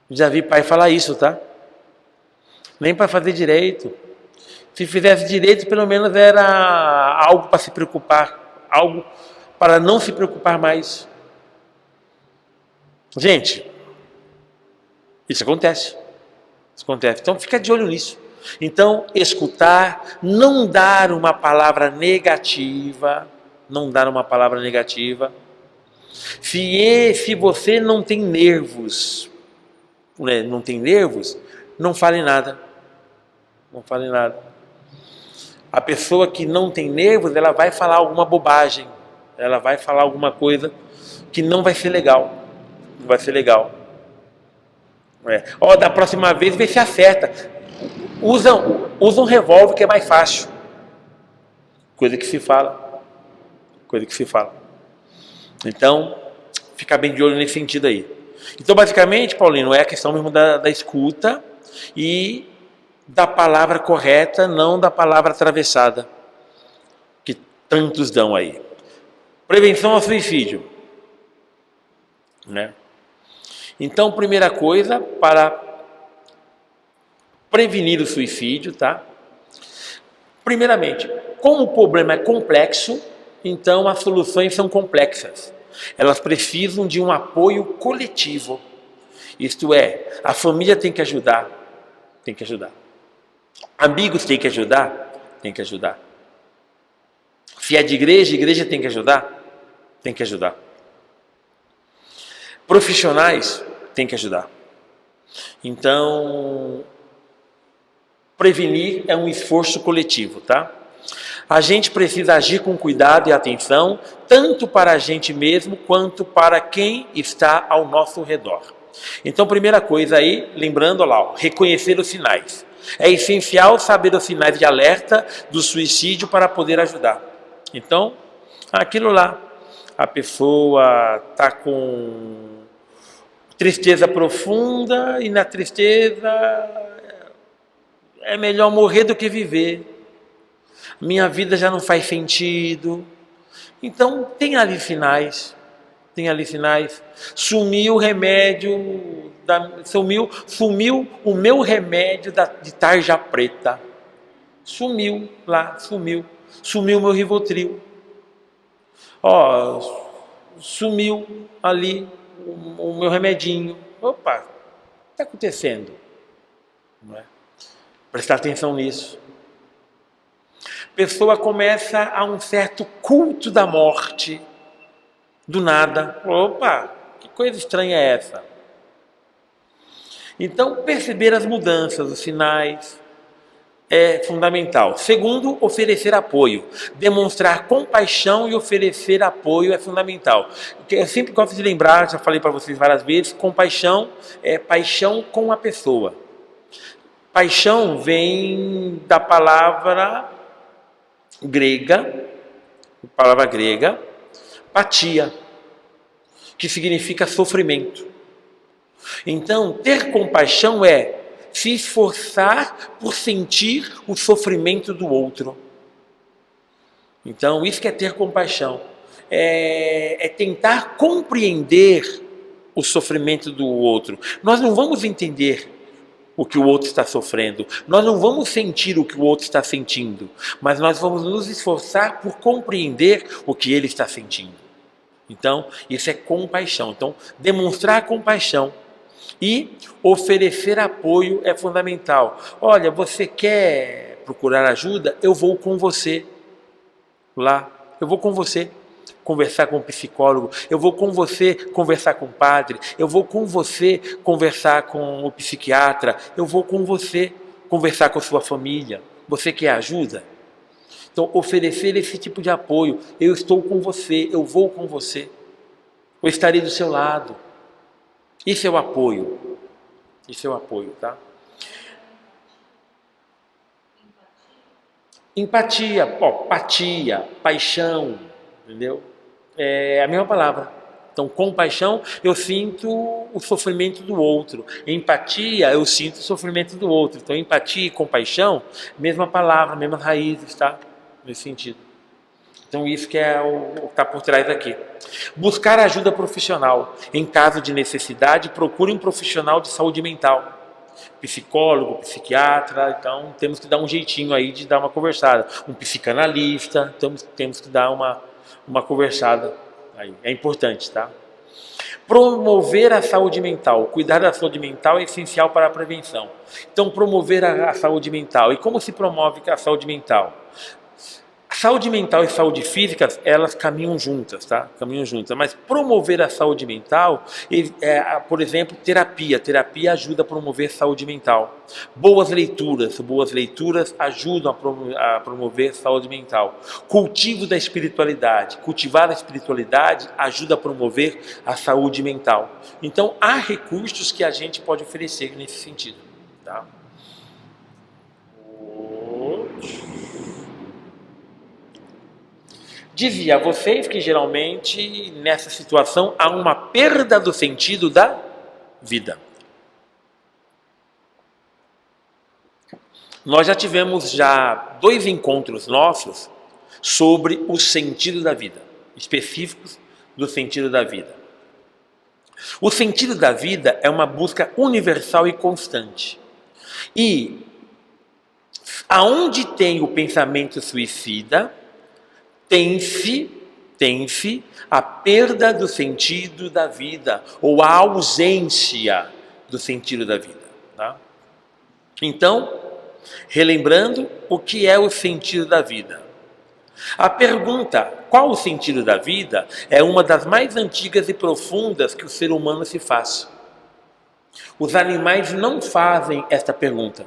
já vi pai falar isso, tá? Nem para fazer direito. Se fizesse direito, pelo menos era algo para se preocupar, algo para não se preocupar mais. Gente, isso acontece. Então fica de olho nisso. Então, escutar, não dar uma palavra negativa, Se você não tem nervos né, não tem nervos, não fale nada. Não fale nada. A pessoa que não tem nervos, ela vai falar alguma bobagem. Ela vai falar alguma coisa que não vai ser legal. Não vai ser legal. Da próxima vez, vê se acerta. Usa um revólver que é mais fácil. Coisa que se fala. Coisa que se fala. Então, fica bem de olho nesse sentido aí. Então, basicamente, Paulino, é a questão mesmo da escuta e da palavra correta, não da palavra atravessada, que tantos dão aí. Prevenção ao suicídio. Né? Então, primeira coisa, para prevenir o suicídio, tá? Primeiramente, como o problema é complexo, então as soluções são complexas. Elas precisam de um apoio coletivo. Isto é, a família tem que ajudar. Tem que ajudar. Amigos têm que ajudar. Tem que ajudar. Se é de igreja, a igreja tem que ajudar. Tem que ajudar. Profissionais têm que ajudar. Então, prevenir é um esforço coletivo, tá? A gente precisa agir com cuidado e atenção, tanto para a gente mesmo, quanto para quem está ao nosso redor. Então, primeira coisa aí, lembrando lá, reconhecer os sinais. É essencial saber os sinais de alerta do suicídio para poder ajudar. Então, aquilo lá, a pessoa está com tristeza profunda e na tristeza é melhor morrer do que viver. Minha vida já não faz sentido. Então, tem ali sinais. Tem ali sinais. Sumiu o remédio, sumiu o meu remédio de tarja preta. Sumiu lá, sumiu. Sumiu o meu Rivotril. Sumiu ali o meu remedinho. Opa, o que está acontecendo? Não é? Prestar atenção nisso. A pessoa começa a um certo culto da morte. Do nada. Opa, que coisa estranha é essa? Então, perceber as mudanças, os sinais, é fundamental. Segundo, oferecer apoio. Demonstrar compaixão e oferecer apoio é fundamental. Eu sempre gosto de lembrar, já falei para vocês várias vezes, compaixão é paixão com a pessoa. Paixão vem da palavra grega, patia, que significa sofrimento. Então, ter compaixão é se esforçar por sentir o sofrimento do outro. Então, isso que é ter compaixão. É tentar compreender o sofrimento do outro. Nós não vamos entender o que o outro está sofrendo. Nós não vamos sentir o que o outro está sentindo. Mas nós vamos nos esforçar por compreender o que ele está sentindo. Então, isso é compaixão. Então, demonstrar compaixão e oferecer apoio é fundamental. Olha, você quer procurar ajuda? Eu vou com você lá. Eu vou com você conversar com o psicólogo. Eu vou com você conversar com o padre. Eu vou com você conversar com o psiquiatra. Eu vou com você conversar com a sua família. Você quer ajuda? Então, oferecer esse tipo de apoio. Eu estou com você, eu vou com você. Eu estarei do seu lado. Isso é o apoio. Isso é o apoio, tá? Empatia, patia, paixão, entendeu? É a mesma palavra. Então, compaixão, eu sinto o sofrimento do outro. Empatia, eu sinto o sofrimento do outro. Então, empatia e compaixão, mesma palavra, mesmas raízes, tá? Nesse sentido. Então, isso que é o que está por trás aqui. Buscar ajuda profissional. Em caso de necessidade, procure um profissional de saúde mental. Psicólogo, psiquiatra. Então, temos que dar um jeitinho aí de dar uma conversada. Um psicanalista. Então, temos que dar uma conversada aí. É importante, tá? Promover a saúde mental. Cuidar da saúde mental é essencial para a prevenção. Então, promover a saúde mental. E como se promove a saúde mental? Saúde mental e saúde física, elas caminham juntas, tá? Caminham juntas. Mas promover a saúde mental, por exemplo, terapia. Terapia ajuda a promover saúde mental. Boas leituras ajudam a promover saúde mental. Cultivo da espiritualidade. Cultivar a espiritualidade ajuda a promover a saúde mental. Então, há recursos que a gente pode oferecer nesse sentido, tá? Dizia a vocês que geralmente nessa situação há uma perda do sentido da vida. Nós já tivemos 2 encontros nossos sobre o sentido da vida, específicos do sentido da vida. O sentido da vida é uma busca universal e constante. E aonde tem o pensamento suicida, tem-se a perda do sentido da vida, ou a ausência do sentido da vida. Tá? Então, relembrando o que é o sentido da vida. A pergunta, qual o sentido da vida, é uma das mais antigas e profundas que o ser humano se faz. Os animais não fazem esta pergunta.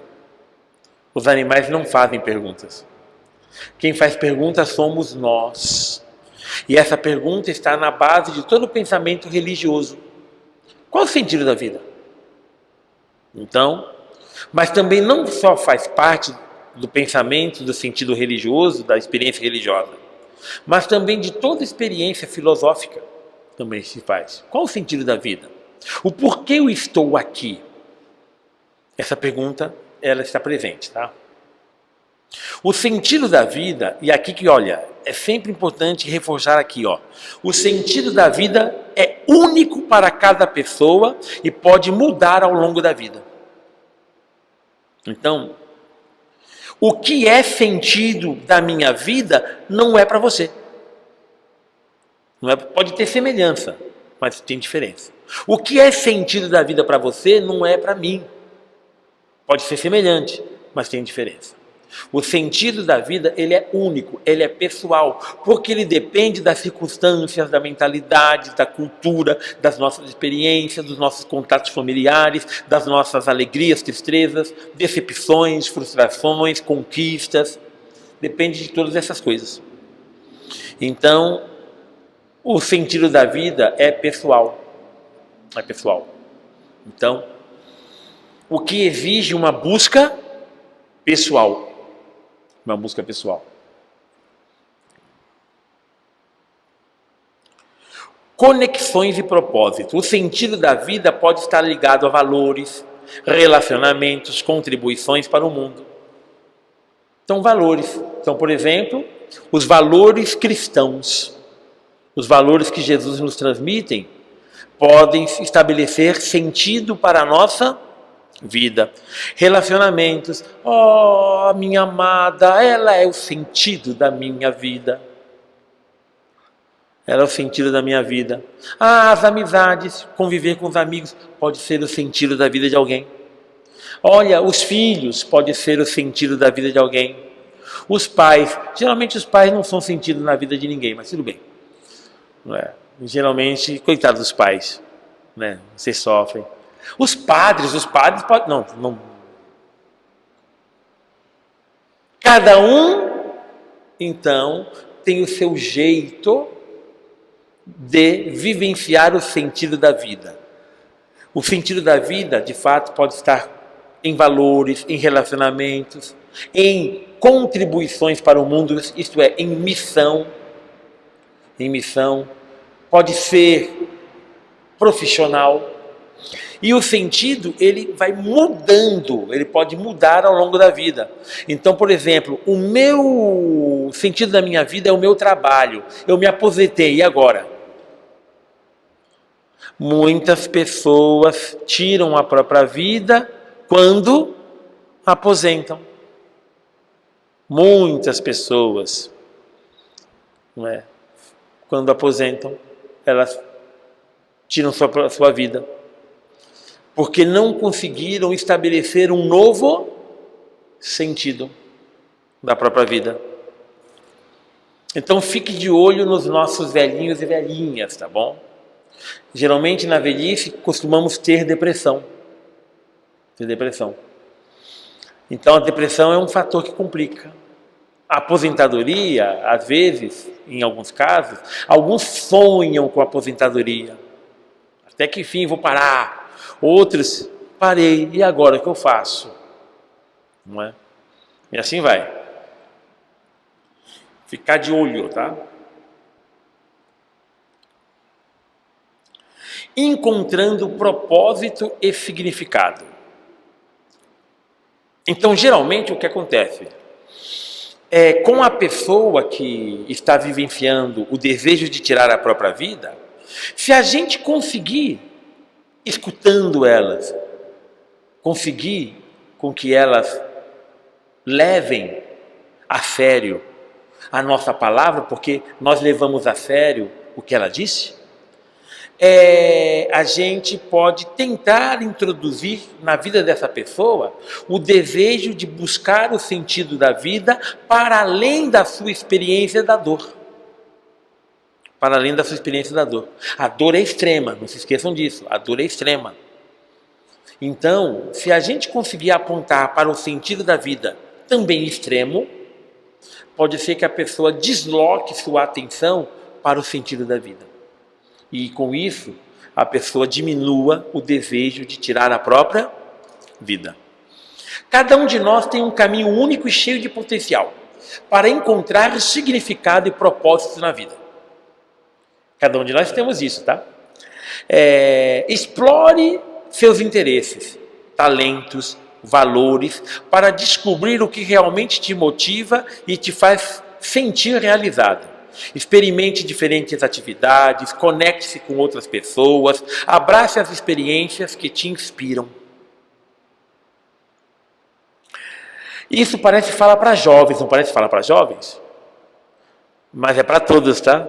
Os animais não fazem perguntas. Quem faz perguntas somos nós. E essa pergunta está na base de todo o pensamento religioso. Qual o sentido da vida? Então, mas também não só faz parte do pensamento, do sentido religioso, da experiência religiosa, mas também de toda experiência filosófica também se faz. Qual o sentido da vida? O porquê eu estou aqui? Essa pergunta, ela está presente, tá? O sentido da vida, e aqui que, olha, é sempre importante reforçar aqui, ó. O sentido da vida é único para cada pessoa e pode mudar ao longo da vida. Então, o que é sentido da minha vida não é para você. Não é, pode ter semelhança, mas tem diferença. O que é sentido da vida para você não é para mim. Pode ser semelhante, mas tem diferença. O sentido da vida, ele é único, ele é pessoal, porque ele depende das circunstâncias, da mentalidade, da cultura, das nossas experiências, dos nossos contatos familiares, das nossas alegrias, tristezas, decepções, frustrações, conquistas. Depende de todas essas coisas. Então, o sentido da vida é pessoal. É pessoal. Então, o que exige uma busca pessoal. Uma busca pessoal. Conexões e propósitos. O sentido da vida pode estar ligado a valores, relacionamentos, contribuições para o mundo. Então, valores. Então, por exemplo, os valores cristãos, os valores que Jesus nos transmitem, podem estabelecer sentido para a nossa vida. Relacionamentos. Oh, minha amada, ela é o sentido da minha vida. Ela é o sentido da minha vida. Ah, as amizades, conviver com os amigos, pode ser o sentido da vida de alguém. Olha, os filhos, pode ser o sentido da vida de alguém. Os pais, geralmente os pais não são sentido na vida de ninguém, mas tudo bem. Não é? Geralmente, coitados dos pais, né? Vocês sofrem. Os padres podem... Não. Cada um, então, tem o seu jeito de vivenciar o sentido da vida. O sentido da vida, de fato, pode estar em valores, em relacionamentos, em contribuições para o mundo, isto é, em missão. Em missão. Pode ser profissional. E o sentido, ele vai mudando, ele pode mudar ao longo da vida. Então, por exemplo, o meu sentido da minha vida é o meu trabalho. Eu me aposentei, e agora? Muitas pessoas tiram a própria vida quando aposentam. Muitas pessoas, não é? Quando aposentam, elas tiram sua vida. Porque não conseguiram estabelecer um novo sentido da própria vida. Então fique de olho nos nossos velhinhos e velhinhas, tá bom? Geralmente na velhice costumamos ter depressão. Então a depressão é um fator que complica. A aposentadoria, às vezes, em alguns casos, alguns sonham com a aposentadoria. Até que enfim vou parar. Outros, parei, e agora o que eu faço? Não é? E assim vai. Ficar de olho, tá? Encontrando propósito e significado. Então, geralmente, o que acontece? Com a pessoa que está vivenciando o desejo de tirar a própria vida, se a gente conseguir, escutando elas, conseguir com que elas levem a sério a nossa palavra, porque nós levamos a sério o que ela disse, a gente pode tentar introduzir na vida dessa pessoa o desejo de buscar o sentido da vida para além da sua experiência da dor. Para além da sua experiência da dor. A dor é extrema, não se esqueçam disso, a dor é extrema. Então, se a gente conseguir apontar para o sentido da vida também extremo, pode ser que a pessoa desloque sua atenção para o sentido da vida. E com isso, a pessoa diminua o desejo de tirar a própria vida. Cada um de nós tem um caminho único e cheio de potencial para encontrar significado e propósito na vida. Cada um de nós temos isso, tá? Explore seus interesses, talentos, valores, para descobrir o que realmente te motiva e te faz sentir realizado. Experimente diferentes atividades, conecte-se com outras pessoas, abrace as experiências que te inspiram. Isso parece falar para jovens, não parece falar para jovens? Mas é para todos, tá?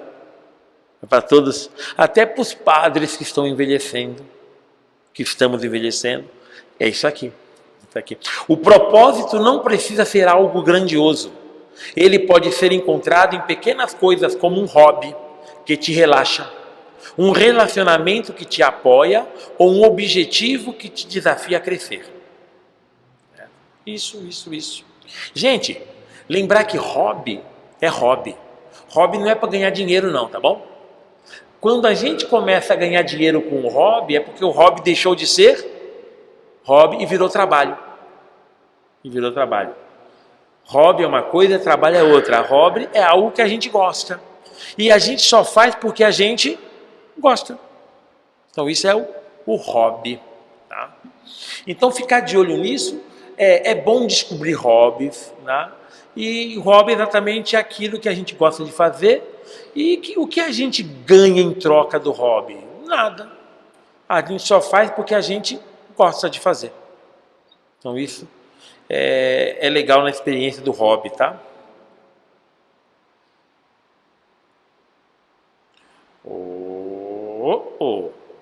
É para todos, até para os padres que estão envelhecendo, que estamos envelhecendo. É isso aqui. O propósito não precisa ser algo grandioso. Ele pode ser encontrado em pequenas coisas como um hobby que te relaxa, um relacionamento que te apoia ou um objetivo que te desafia a crescer. Isso. Gente, lembrar que hobby é hobby. Hobby não é para ganhar dinheiro não, tá bom? Quando a gente começa a ganhar dinheiro com o hobby, é porque o hobby deixou de ser hobby e virou trabalho. Hobby é uma coisa, trabalho é outra. Hobby é algo que a gente gosta. E a gente só faz porque a gente gosta. Então isso é o hobby. Tá? Então ficar de olho nisso, é bom descobrir hobbies. Tá? E hobby é exatamente aquilo que a gente gosta de fazer. E o que a gente ganha em troca do hobby? Nada. A gente só faz porque a gente gosta de fazer. Então isso é legal na experiência do hobby, tá?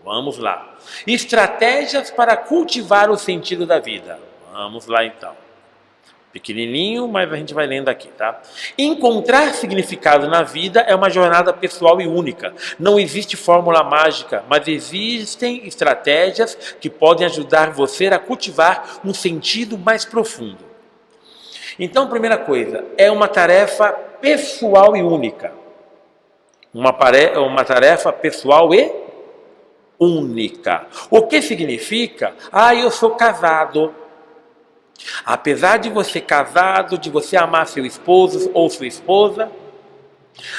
Vamos lá. Estratégias para cultivar o sentido da vida. Vamos lá então. Pequenininho, mas a gente vai lendo aqui, tá? Encontrar significado na vida é uma jornada pessoal e única. Não existe fórmula mágica, mas existem estratégias que podem ajudar você a cultivar um sentido mais profundo. Então, primeira coisa, é uma tarefa pessoal e única. Uma tarefa pessoal e única. O que significa? Eu sou casado. Apesar de você casado, de você amar seu esposo ou sua esposa,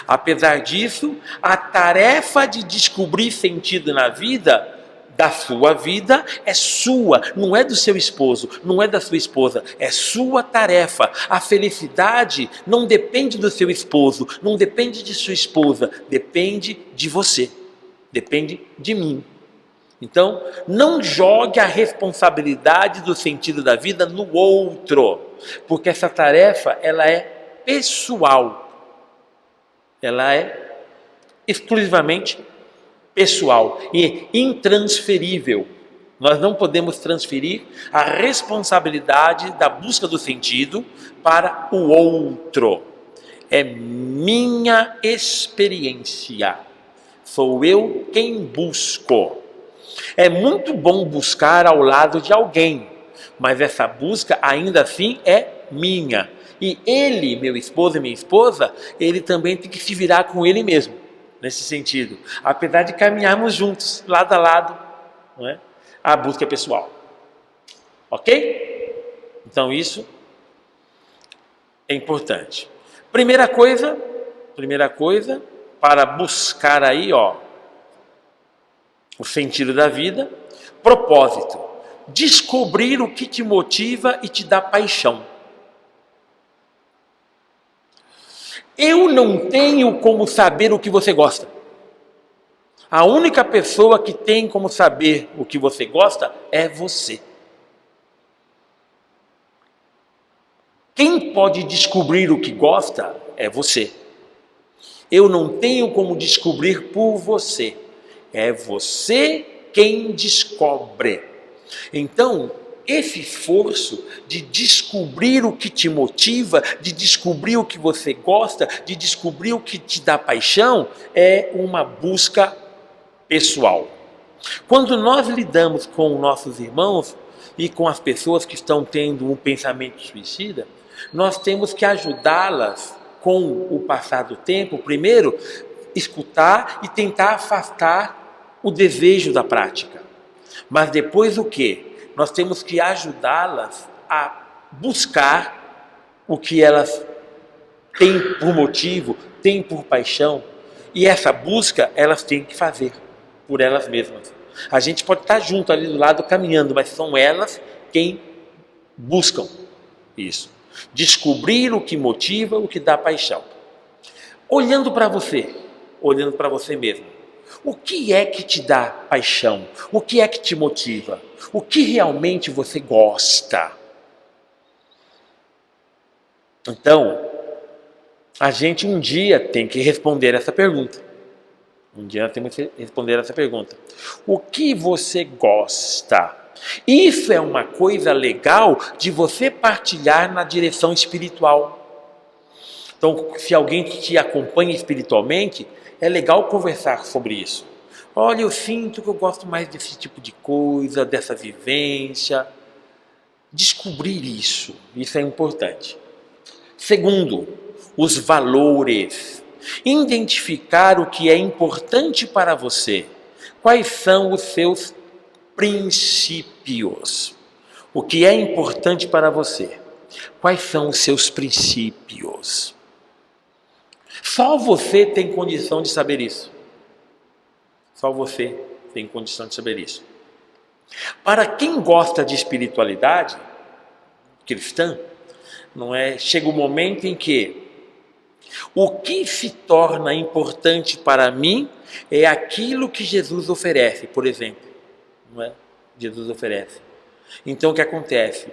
apesar disso, a tarefa de descobrir sentido na vida, da sua vida, é sua, não é do seu esposo, não é da sua esposa, é sua tarefa. A felicidade não depende do seu esposo, não depende de sua esposa, depende de você, depende de mim. Então, não jogue a responsabilidade do sentido da vida no outro, porque essa tarefa, ela é pessoal, ela é exclusivamente pessoal e intransferível. Nós não podemos transferir a responsabilidade da busca do sentido para o outro. é minha experiência. Sou eu quem busco. É muito bom buscar ao lado de alguém, mas essa busca ainda assim é minha. E ele, meu esposo e minha esposa, ele também tem que se virar com ele mesmo, nesse sentido. Apesar de caminharmos juntos, lado a lado, não é? A busca é pessoal. Ok? Então isso é importante. Primeira coisa, para buscar aí, o sentido da vida, propósito. Descobrir o que te motiva e te dá paixão. Eu não tenho como saber o que você gosta. A única pessoa que tem como saber o que você gosta é você. Quem pode descobrir o que gosta é você. Eu não tenho como descobrir por você. É você quem descobre. Então, esse esforço de descobrir o que te motiva, de descobrir o que você gosta, de descobrir o que te dá paixão, é uma busca pessoal. Quando nós lidamos com nossos irmãos e com as pessoas que estão tendo um pensamento suicida, nós temos que ajudá-las com o passar do tempo, primeiro, escutar e tentar afastar o desejo da prática. Mas depois o quê? Nós temos que ajudá-las a buscar o que elas têm por motivo, têm por paixão. E essa busca elas têm que fazer por elas mesmas. A gente pode estar junto ali do lado caminhando, mas são elas quem buscam isso. Descobrir o que motiva, o que dá paixão. Olhando para você mesmo. O que é que te dá paixão? O que é que te motiva? O que realmente você gosta? Então, a gente um dia tem que responder essa pergunta. O que você gosta? Isso é uma coisa legal de você partilhar na direção espiritual. Então, se alguém te acompanha espiritualmente, é legal conversar sobre isso. Olha, eu sinto que eu gosto mais desse tipo de coisa, dessa vivência. Descobrir isso é importante. Segundo, os valores. Identificar o que é importante para você. Quais são os seus princípios? O que é importante para você? Quais são os seus princípios? Só você tem condição de saber isso. Só você tem condição de saber isso. Para quem gosta de espiritualidade cristã, não é? Chega um momento em que o que se torna importante para mim é aquilo que Jesus oferece, por exemplo. Não é? Jesus oferece. Então o que acontece?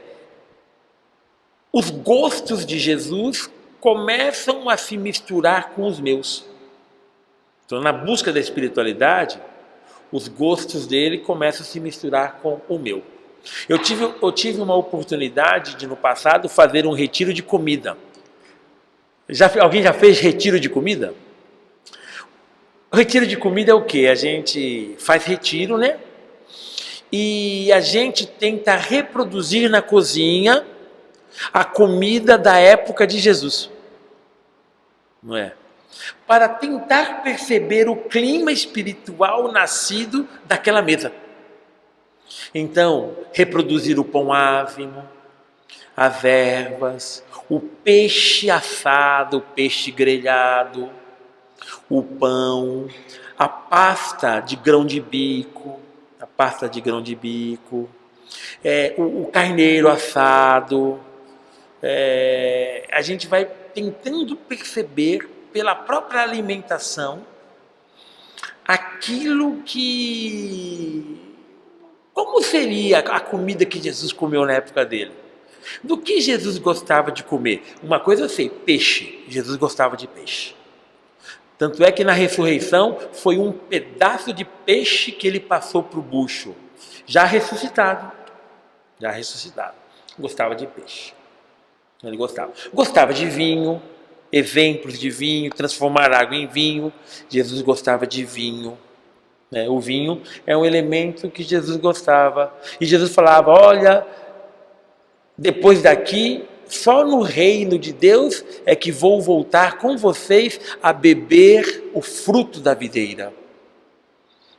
Os gostos de Jesus começam a se misturar com os meus. Então, na busca da espiritualidade, os gostos dele começam a se misturar com o meu. Eu tive uma oportunidade de, no passado, fazer um retiro de comida. Alguém já fez retiro de comida? O retiro de comida é o quê? A gente faz retiro, né? E a gente tenta reproduzir na cozinha a comida da época de Jesus. Não é? Para tentar perceber o clima espiritual nascido daquela mesa. Então, reproduzir o pão ázimo, as ervas, o peixe assado, o peixe grelhado, o pão, a pasta de grão de bico, o carneiro assado. A gente vai tentando perceber pela própria alimentação aquilo que... Como seria a comida que Jesus comeu na época dele? Do que Jesus gostava de comer? Uma coisa eu sei, peixe. Jesus gostava de peixe. Tanto é que na ressurreição foi um pedaço de peixe que ele passou para o bucho. Já ressuscitado. Gostava de peixe. Ele gostava. Gostava de vinho. exemplos de vinho, transformar água em vinho. Jesus gostava de vinho. O vinho é um elemento que Jesus gostava. E Jesus falava, olha, depois daqui, só no reino de Deus é que vou voltar com vocês a beber o fruto da videira.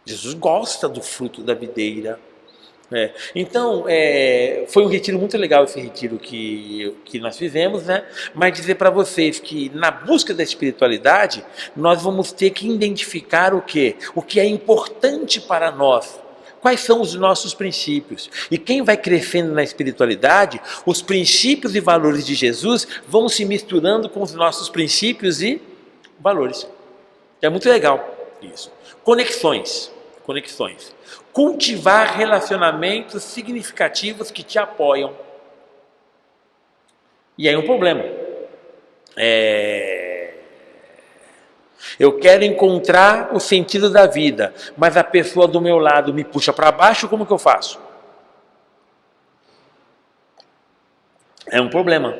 Jesus gosta do fruto da videira. Então, foi um retiro muito legal, esse retiro que nós fizemos, né? Mas dizer para vocês que na busca da espiritualidade, nós vamos ter que identificar o quê? O que é importante para nós. Quais são os nossos princípios? E quem vai crescendo na espiritualidade, os princípios e valores de Jesus vão se misturando com os nossos princípios e valores. É muito legal isso. Conexões. Cultivar relacionamentos significativos que te apoiam. E aí um problema. Eu quero encontrar o sentido da vida, mas a pessoa do meu lado me puxa para baixo, como que eu faço? É um problema.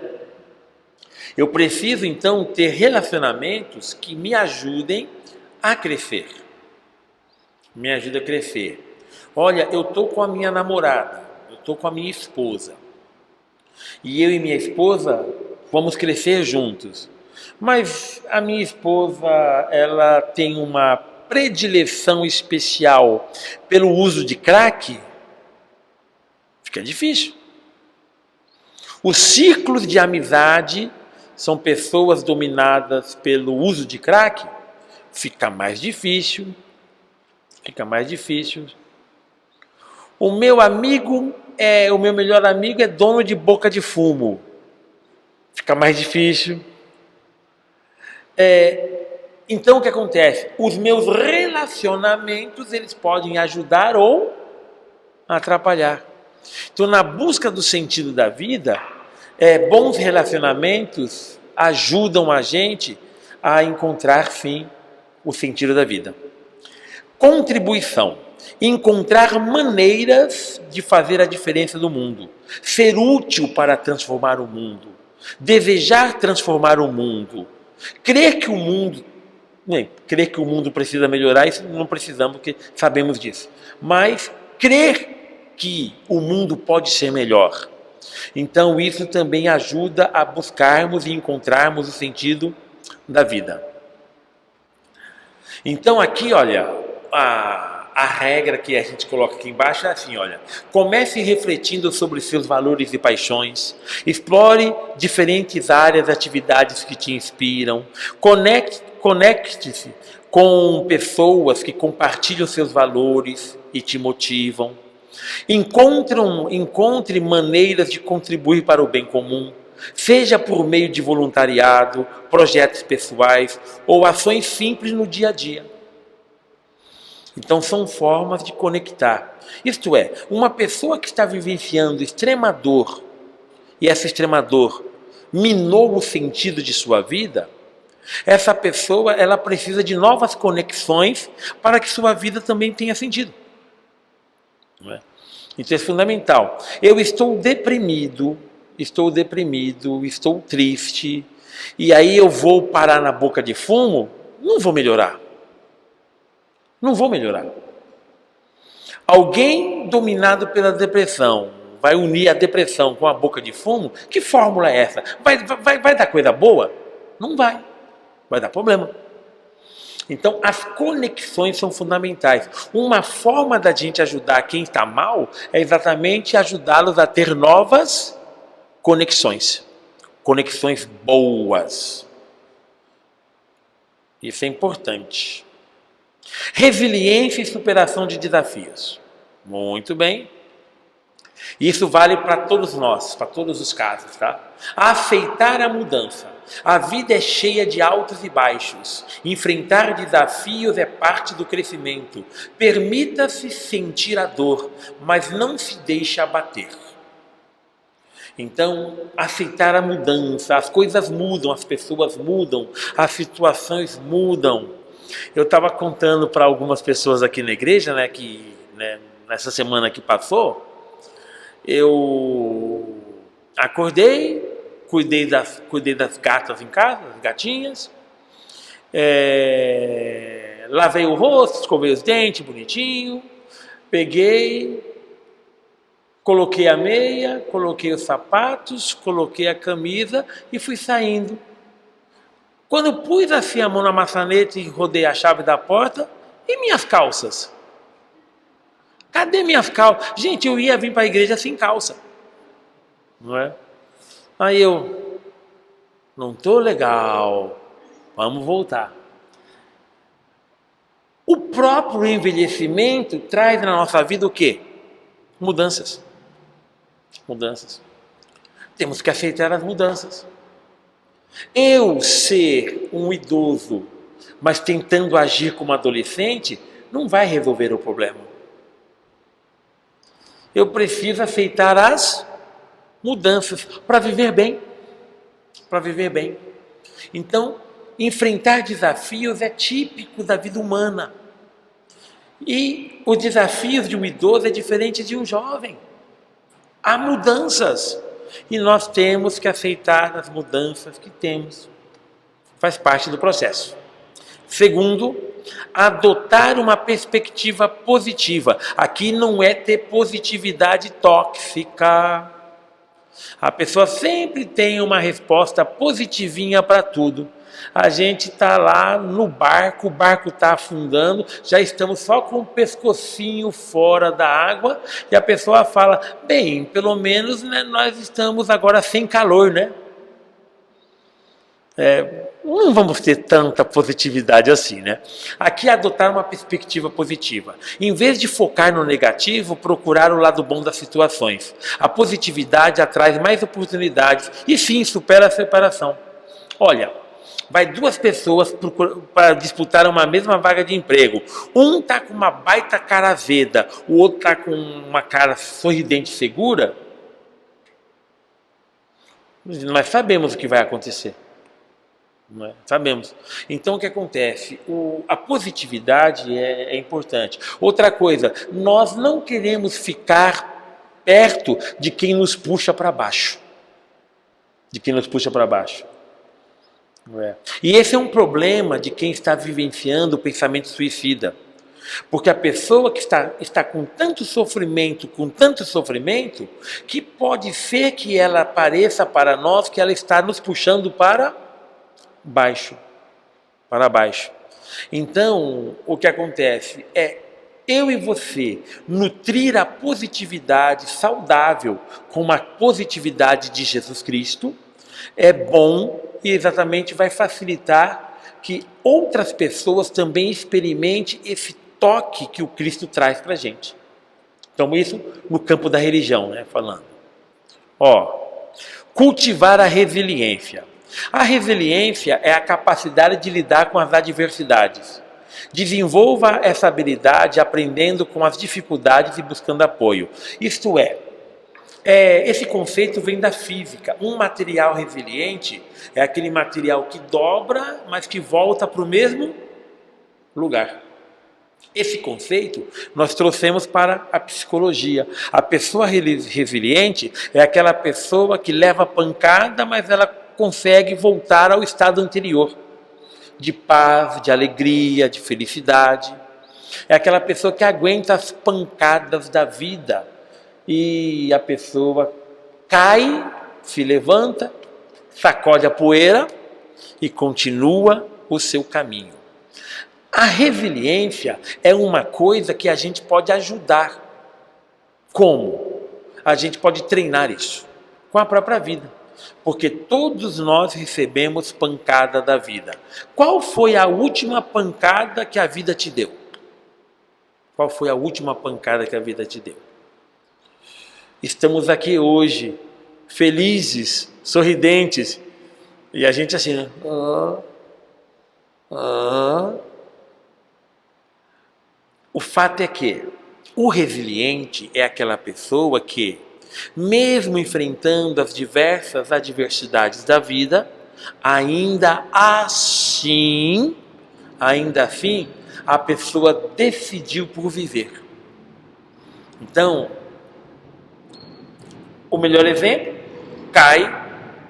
Eu preciso então ter relacionamentos que me ajudem a crescer. Me ajuda a crescer. Olha, eu estou com a minha namorada, eu estou com a minha esposa. E eu e minha esposa vamos crescer juntos. Mas a minha esposa, ela tem uma predileção especial pelo uso de crack. Fica difícil. Os círculos de amizade são pessoas dominadas pelo uso de crack. Fica mais difícil. O meu melhor amigo é dono de boca de fumo. Fica mais difícil. Então o que acontece? Os meus relacionamentos, eles podem ajudar ou atrapalhar. Então, na busca do sentido da vida, bons relacionamentos ajudam a gente a encontrar, sim, o sentido da vida. Contribuição. Encontrar maneiras de fazer a diferença no mundo. Ser útil para transformar o mundo. Desejar transformar o mundo. Crer que o mundo precisa melhorar, isso não precisamos, porque sabemos disso. Mas crer que o mundo pode ser melhor. Então isso também ajuda a buscarmos e encontrarmos o sentido da vida. Então aqui, olha, a regra que a gente coloca aqui embaixo é assim, olha. Comece refletindo sobre seus valores e paixões. Explore diferentes áreas, atividades que te inspiram. Conecte-se com pessoas que compartilham seus valores e te motivam. Encontre maneiras de contribuir para o bem comum. Seja por meio de voluntariado, projetos pessoais ou ações simples no dia a dia. Então são formas de conectar. Isto é, uma pessoa que está vivenciando extrema dor, e essa extrema dor minou o sentido de sua vida, essa pessoa, ela precisa de novas conexões para que sua vida também tenha sentido. Não é? Então é fundamental. Eu estou deprimido, estou triste, e aí eu vou parar na boca de fumo, não vou melhorar. Alguém dominado pela depressão vai unir a depressão com a boca de fumo? Que fórmula é essa? Vai dar coisa boa? Não vai. Vai dar problema. Então, as conexões são fundamentais. Uma forma da gente ajudar quem está mal é exatamente ajudá-los a ter novas conexões. Conexões boas. Isso é importante. Resiliência e superação de desafios. Muito bem. Isso vale para todos nós, para todos os casos, tá? Aceitar a mudança. A vida é cheia de altos e baixos. Enfrentar desafios é parte do crescimento. Permita-se sentir a dor, mas não se deixe abater. Então, aceitar a mudança. As coisas mudam, as pessoas mudam, as situações mudam. Eu estava contando para algumas pessoas aqui na igreja, nessa semana que passou, eu acordei, cuidei das gatas em casa, das gatinhas. Lavei o rosto, escovei os dentes, bonitinho. Peguei, coloquei a meia, coloquei os sapatos, coloquei a camisa e fui saindo. Quando eu pus assim a mão na maçaneta e rodei a chave da porta, e minhas calças? Cadê minhas calças? Gente, eu ia vir para a igreja sem calça. Não é? Aí eu, não estou legal, vamos voltar. O próprio envelhecimento traz na nossa vida o quê? Mudanças. Mudanças. Temos que aceitar as mudanças. Eu ser um idoso, mas tentando agir como adolescente, não vai resolver o problema. Eu preciso aceitar as mudanças para viver bem. Para viver bem. Então, enfrentar desafios é típico da vida humana. E os desafios de um idoso é diferente de um jovem. Há mudanças. E nós temos que aceitar as mudanças que temos. Faz parte do processo. Segundo, adotar uma perspectiva positiva. Aqui não é ter positividade tóxica. A pessoa sempre tem uma resposta positivinha para tudo. A gente está lá no barco, o barco está afundando, já estamos só com o pescocinho fora da água, e a pessoa fala, bem, pelo menos né, nós estamos agora sem calor, né? Não vamos ter tanta positividade assim, né? Aqui adotar uma perspectiva positiva. Em vez de focar no negativo, procurar o lado bom das situações. A positividade atrai mais oportunidades e sim, supera a separação. Olha, vai duas pessoas para disputar uma mesma vaga de emprego. Um está com uma baita cara azeda, o outro está com uma cara sorridente e segura. Nós sabemos o que vai acontecer. Não é? Sabemos. Então o que acontece? A positividade é importante. Outra coisa, nós não queremos ficar perto de quem nos puxa para baixo. De quem nos puxa para baixo. Não é? E esse é um problema de quem está vivenciando o pensamento suicida. Porque a pessoa que está com tanto sofrimento, que pode ser que ela pareça para nós que ela está nos puxando para baixo. Então, o que acontece é eu e você nutrir a positividade saudável com a positividade de Jesus Cristo é bom e exatamente vai facilitar que outras pessoas também experimentem esse toque que o Cristo traz para a gente. Então, isso no campo da religião, né, falando. Cultivar a resiliência. A resiliência é a capacidade de lidar com as adversidades. Desenvolva essa habilidade aprendendo com as dificuldades e buscando apoio. Isto esse conceito vem da física. Um material resiliente é aquele material que dobra, mas que volta para o mesmo lugar. Esse conceito nós trouxemos para a psicologia. A pessoa resiliente é aquela pessoa que leva pancada, mas ela consegue voltar ao estado anterior, de paz, de alegria, de felicidade. É aquela pessoa que aguenta as pancadas da vida e a pessoa cai, se levanta, sacode a poeira e continua o seu caminho. A resiliência é uma coisa que a gente pode ajudar. Como? A gente pode treinar isso com a própria vida. Porque todos nós recebemos pancada da vida. Qual foi a última pancada que a vida te deu? Qual foi a última pancada que a vida te deu? Estamos aqui hoje, felizes, sorridentes, e a gente assim, né? O fato é que o resiliente é aquela pessoa que, mesmo enfrentando as diversas adversidades da vida, ainda assim, a pessoa decidiu por viver. Então, o melhor exemplo, cai,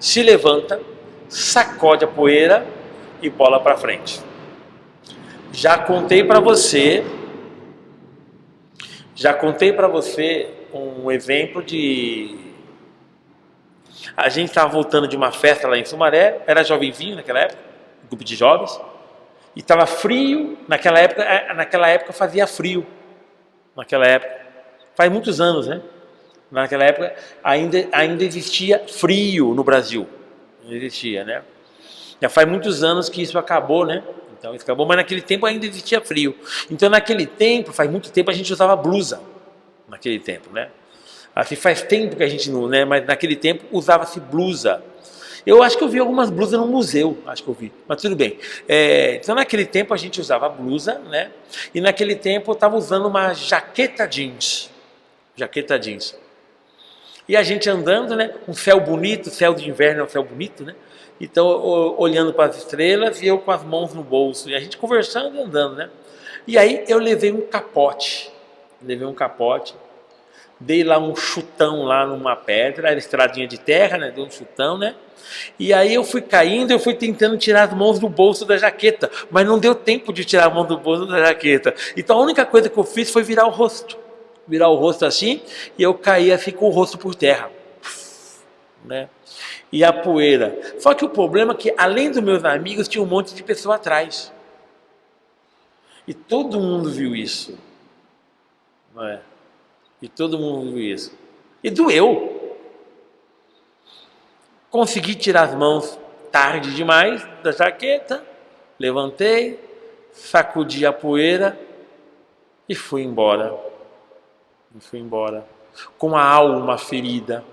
se levanta, sacode a poeira e bola para frente. Já contei para você um exemplo de... A gente estava voltando de uma festa lá em Sumaré, era jovenzinho naquela época, um grupo de jovens, e estava frio, naquela época fazia frio, naquela época, faz muitos anos, né? Naquela época ainda existia frio no Brasil, não existia, né? Já faz muitos anos que isso acabou, né? Então isso acabou, mas naquele tempo ainda existia frio. Então naquele tempo, faz muito tempo a gente usava blusa, naquele tempo, né? Assim faz tempo que a gente não, né? Mas naquele tempo usava-se blusa. Eu acho que eu vi algumas blusas no museu, acho que eu vi, mas tudo bem. Então naquele tempo a gente usava blusa, né? E naquele tempo eu estava usando uma jaqueta jeans. E a gente andando, né? Um céu bonito, céu de inverno é um céu bonito, né? Então, olhando para as estrelas e eu com as mãos no bolso. E a gente conversando e andando, né? E aí eu levei um capote. Dei lá um chutão lá numa pedra, era estradinha de terra, né? Dei um chutão, né? E aí eu fui caindo, eu fui tentando tirar as mãos do bolso da jaqueta. Mas não deu tempo de tirar a mão do bolso da jaqueta. Então a única coisa que eu fiz foi virar o rosto. Virar o rosto assim, e eu caí assim com o rosto por terra, né? E a poeira. Só que o problema é que, além dos meus amigos, tinha um monte de pessoa atrás. E todo mundo viu isso, não é? E todo mundo viu isso. E doeu. Consegui tirar as mãos tarde demais da jaqueta, levantei, sacudi a poeira e fui embora. Com a alma ferida,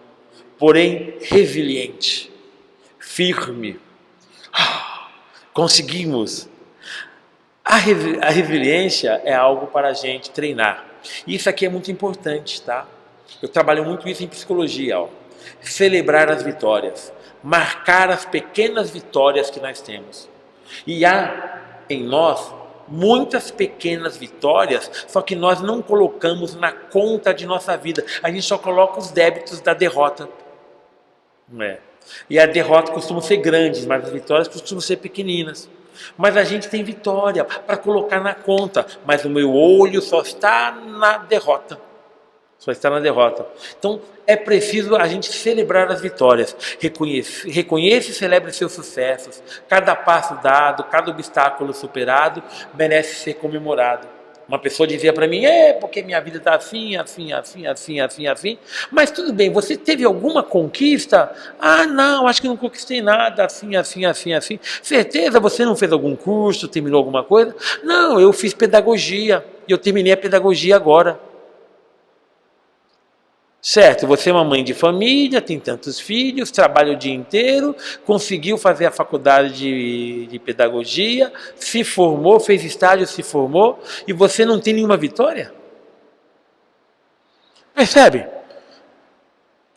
porém resiliente, firme. Conseguimos. A resiliência é algo para a gente treinar. Isso aqui é muito importante, tá? Eu trabalho muito isso em psicologia, ó. Celebrar as vitórias, marcar as pequenas vitórias que nós temos. E há em nós muitas pequenas vitórias, só que nós não colocamos na conta de nossa vida. A gente só coloca os débitos da derrota. Não é? E a derrota costuma ser grande, mas as vitórias costumam ser pequeninas. Mas a gente tem vitória para colocar na conta, mas o meu olho só está na derrota. Então é preciso a gente celebrar as vitórias, reconheça e celebre seus sucessos. Cada passo dado, cada obstáculo superado merece ser comemorado. Uma pessoa dizia para mim, porque minha vida está assim, mas tudo bem, você teve alguma conquista? Ah, não, acho que não conquistei nada, assim. Certeza, você não fez algum curso, terminou alguma coisa? Não, eu fiz pedagogia, e eu terminei a pedagogia agora. Certo, você é uma mãe de família, tem tantos filhos, trabalha o dia inteiro, conseguiu fazer a faculdade de pedagogia, se formou, fez estágio, se formou, e você não tem nenhuma vitória? Percebe?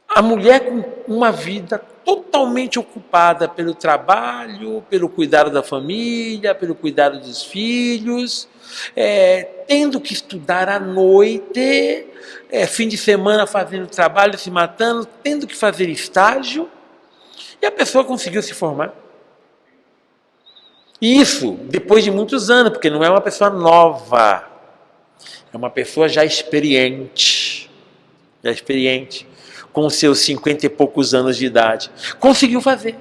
A mulher com uma vida totalmente ocupada pelo trabalho, pelo cuidado da família, pelo cuidado dos filhos, tendo que estudar à noite, fim de semana fazendo trabalho, se matando, tendo que fazer estágio, e a pessoa conseguiu se formar. E isso depois de muitos anos, porque não é uma pessoa nova, é uma pessoa já experiente, com seus 50 e poucos anos de idade. Conseguiu fazer.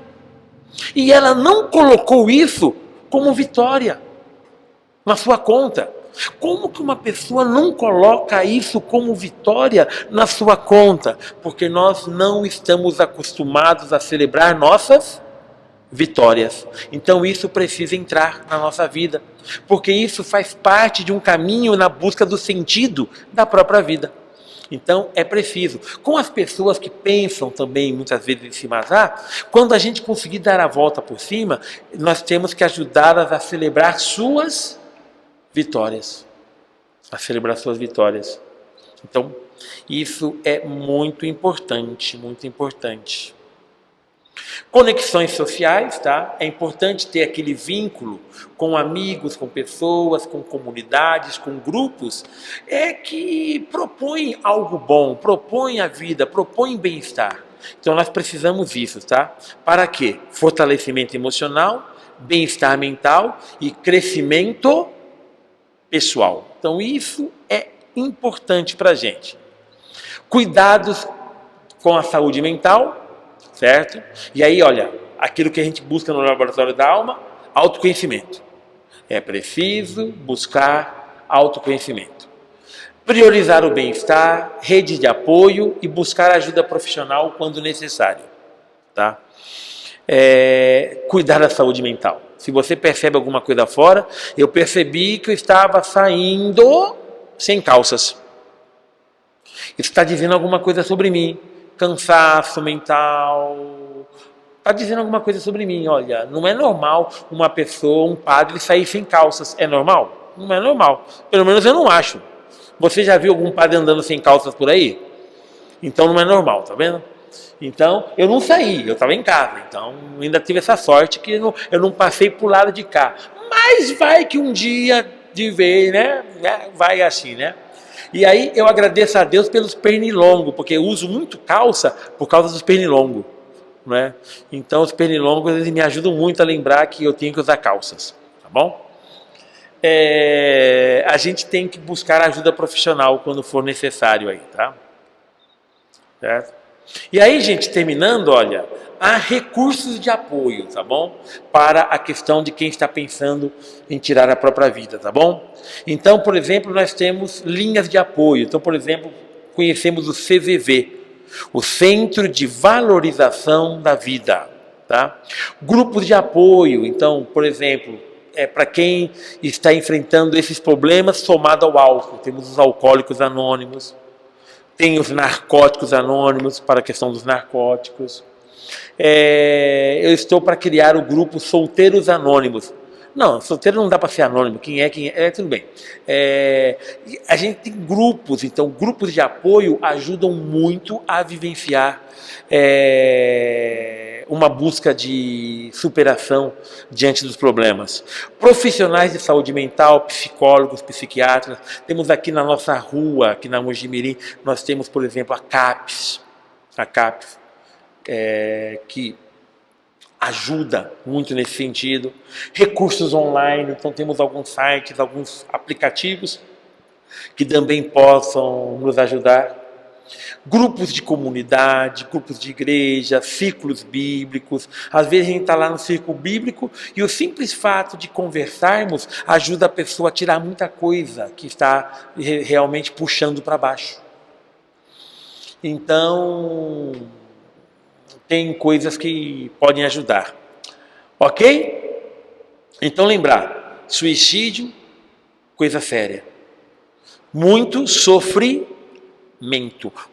E ela não colocou isso como vitória na sua conta. Como que uma pessoa não coloca isso como vitória na sua conta? Porque nós não estamos acostumados a celebrar nossas vitórias. Então isso precisa entrar na nossa vida. Porque isso faz parte de um caminho na busca do sentido da própria vida. Então é preciso. Com as pessoas que pensam também muitas vezes em se matar, quando a gente conseguir dar a volta por cima, nós temos que ajudá-las a celebrar suas vitórias. Então isso é muito importante, muito importante. Conexões sociais, tá? É importante ter aquele vínculo com amigos, com pessoas, com comunidades, com grupos, que propõem algo bom, propõem a vida, propõem bem-estar. Então nós precisamos disso, tá? Para quê? Fortalecimento emocional, bem-estar mental e crescimento pessoal. Então isso é importante para a gente. Cuidados com a saúde mental, certo? E aí, olha, aquilo que a gente busca no laboratório da alma, autoconhecimento. É preciso buscar autoconhecimento. Priorizar o bem-estar, rede de apoio e buscar ajuda profissional quando necessário, tá? Cuidar da saúde mental. Se você percebe alguma coisa fora, eu percebi que eu estava saindo sem calças. Isso está dizendo alguma coisa sobre mim. Cansaço mental. Está dizendo alguma coisa sobre mim. Olha, não é normal uma pessoa, um padre, sair sem calças. É normal? Não é normal. Pelo menos eu não acho. Você já viu algum padre andando sem calças por aí? Então não é normal, tá vendo? Então, eu não saí, eu estava em casa. Então, ainda tive essa sorte que eu não passei pro lado de cá. Mas vai que um dia de vez, né? Vai assim, né? E aí eu agradeço a Deus pelos pernilongos, porque eu uso muito calça por causa dos pernilongos, né? Então, os pernilongos eles me ajudam muito a lembrar que eu tenho que usar calças, tá bom? A gente tem que buscar ajuda profissional quando for necessário aí, tá? Certo? E aí, gente, terminando, olha, há recursos de apoio, tá bom? Para a questão de quem está pensando em tirar a própria vida, tá bom? Então, por exemplo, nós temos linhas de apoio. Então, por exemplo, conhecemos o CVV, o Centro de Valorização da Vida, tá? Grupos de apoio, então, por exemplo, para quem está enfrentando esses problemas somado ao álcool. Temos os alcoólicos anônimos, tem os narcóticos anônimos para a questão dos narcóticos. Eu estou para criar o grupo Solteiros Anônimos. Não, solteiro não dá para ser anônimo, quem é, tudo bem. A gente tem grupos, então grupos de apoio ajudam muito a vivenciar uma busca de superação diante dos problemas. Profissionais de saúde mental, psicólogos, psiquiatras, temos aqui na nossa rua, aqui na Mojimirim, nós temos, por exemplo, a CAPES, que ajuda muito nesse sentido. Recursos online, então temos alguns sites, alguns aplicativos que também possam nos ajudar. Grupos de comunidade, grupos de igreja, círculos bíblicos. Às vezes a gente está lá no círculo bíblico e o simples fato de conversarmos ajuda a pessoa a tirar muita coisa que está realmente puxando para baixo. Então, tem coisas que podem ajudar. Ok? Então lembrar, suicídio, coisa séria. Muito sofrimento,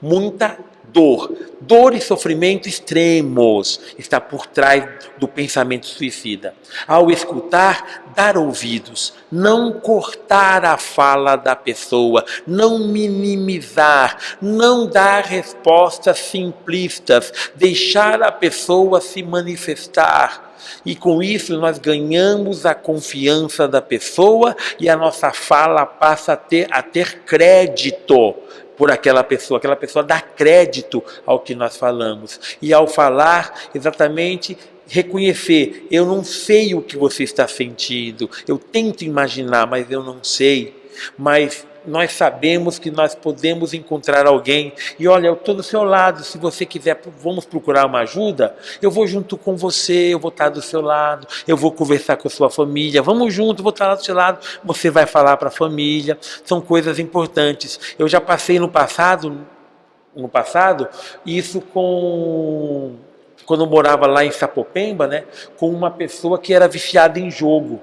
muita dor. Dor e sofrimento extremos está por trás do pensamento suicida. Ao escutar, dar ouvidos, não cortar a fala da pessoa, não minimizar, não dar respostas simplistas, deixar a pessoa se manifestar. E com isso nós ganhamos a confiança da pessoa e a nossa fala passa a ter crédito por aquela pessoa dá crédito ao que nós falamos. E ao falar, exatamente, reconhecer, eu não sei o que você está sentindo, eu tento imaginar, mas eu não sei, mas nós sabemos que nós podemos encontrar alguém, e olha, eu estou do seu lado, se você quiser, vamos procurar uma ajuda, eu vou junto com você, eu vou estar do seu lado, eu vou conversar com a sua família, vamos junto, eu vou estar lá do seu lado, você vai falar para a família, são coisas importantes. Eu já passei no passado, isso quando eu morava lá em Sapopemba, né, com uma pessoa que era viciada em jogo,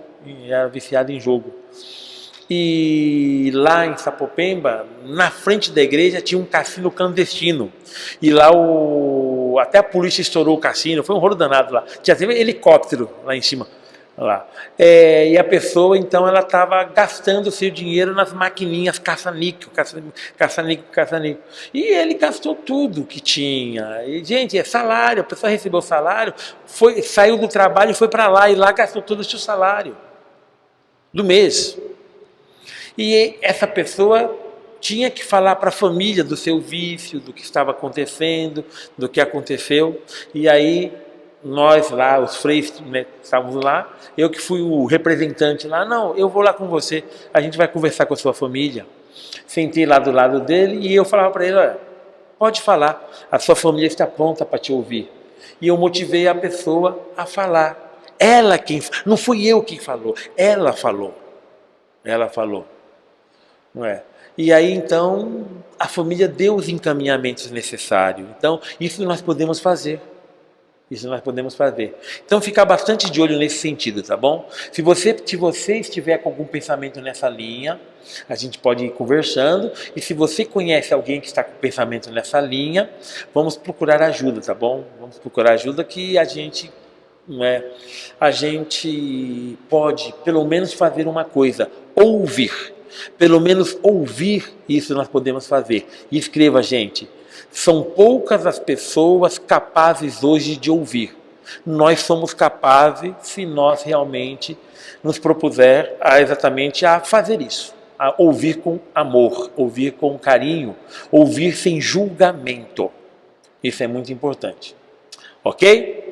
E lá em Sapopemba, na frente da igreja, tinha um cassino clandestino. E lá até a polícia estourou o cassino, foi um rolo danado lá. Tinha até helicóptero lá em cima. Lá. E a pessoa, então, ela estava gastando seu dinheiro nas maquininhas caça-níquel. E ele gastou tudo que tinha. E, gente, é salário, a pessoa recebeu o salário, saiu do trabalho e foi para lá, e lá gastou todo o seu salário do mês. E essa pessoa tinha que falar para a família do seu vício, do que estava acontecendo, do que aconteceu. E aí nós lá, os freios, né, estávamos lá, eu que fui o representante lá, não, eu vou lá com você, a gente vai conversar com a sua família. Sentei lá do lado dele e eu falava para ele, olha, pode falar, a sua família está pronta para te ouvir. E eu motivei a pessoa a falar. Ela quem, não fui eu quem falou, ela falou. Ela falou, não é? E aí então a família deu os encaminhamentos necessários. Então isso nós podemos fazer. Isso nós podemos fazer. Então ficar bastante de olho nesse sentido, tá bom? Se você estiver com algum pensamento nessa linha, a gente pode ir conversando. E se você conhece alguém que está com pensamento nessa linha, vamos procurar ajuda, tá bom? Vamos procurar ajuda que a gente pode pelo menos fazer uma coisa, ouvir. Pelo menos ouvir, isso nós podemos fazer. E escreva, gente, são poucas as pessoas capazes hoje de ouvir. Nós somos capazes se nós realmente nos propuser exatamente a fazer isso. A ouvir com amor, ouvir com carinho, ouvir sem julgamento. Isso é muito importante. Ok?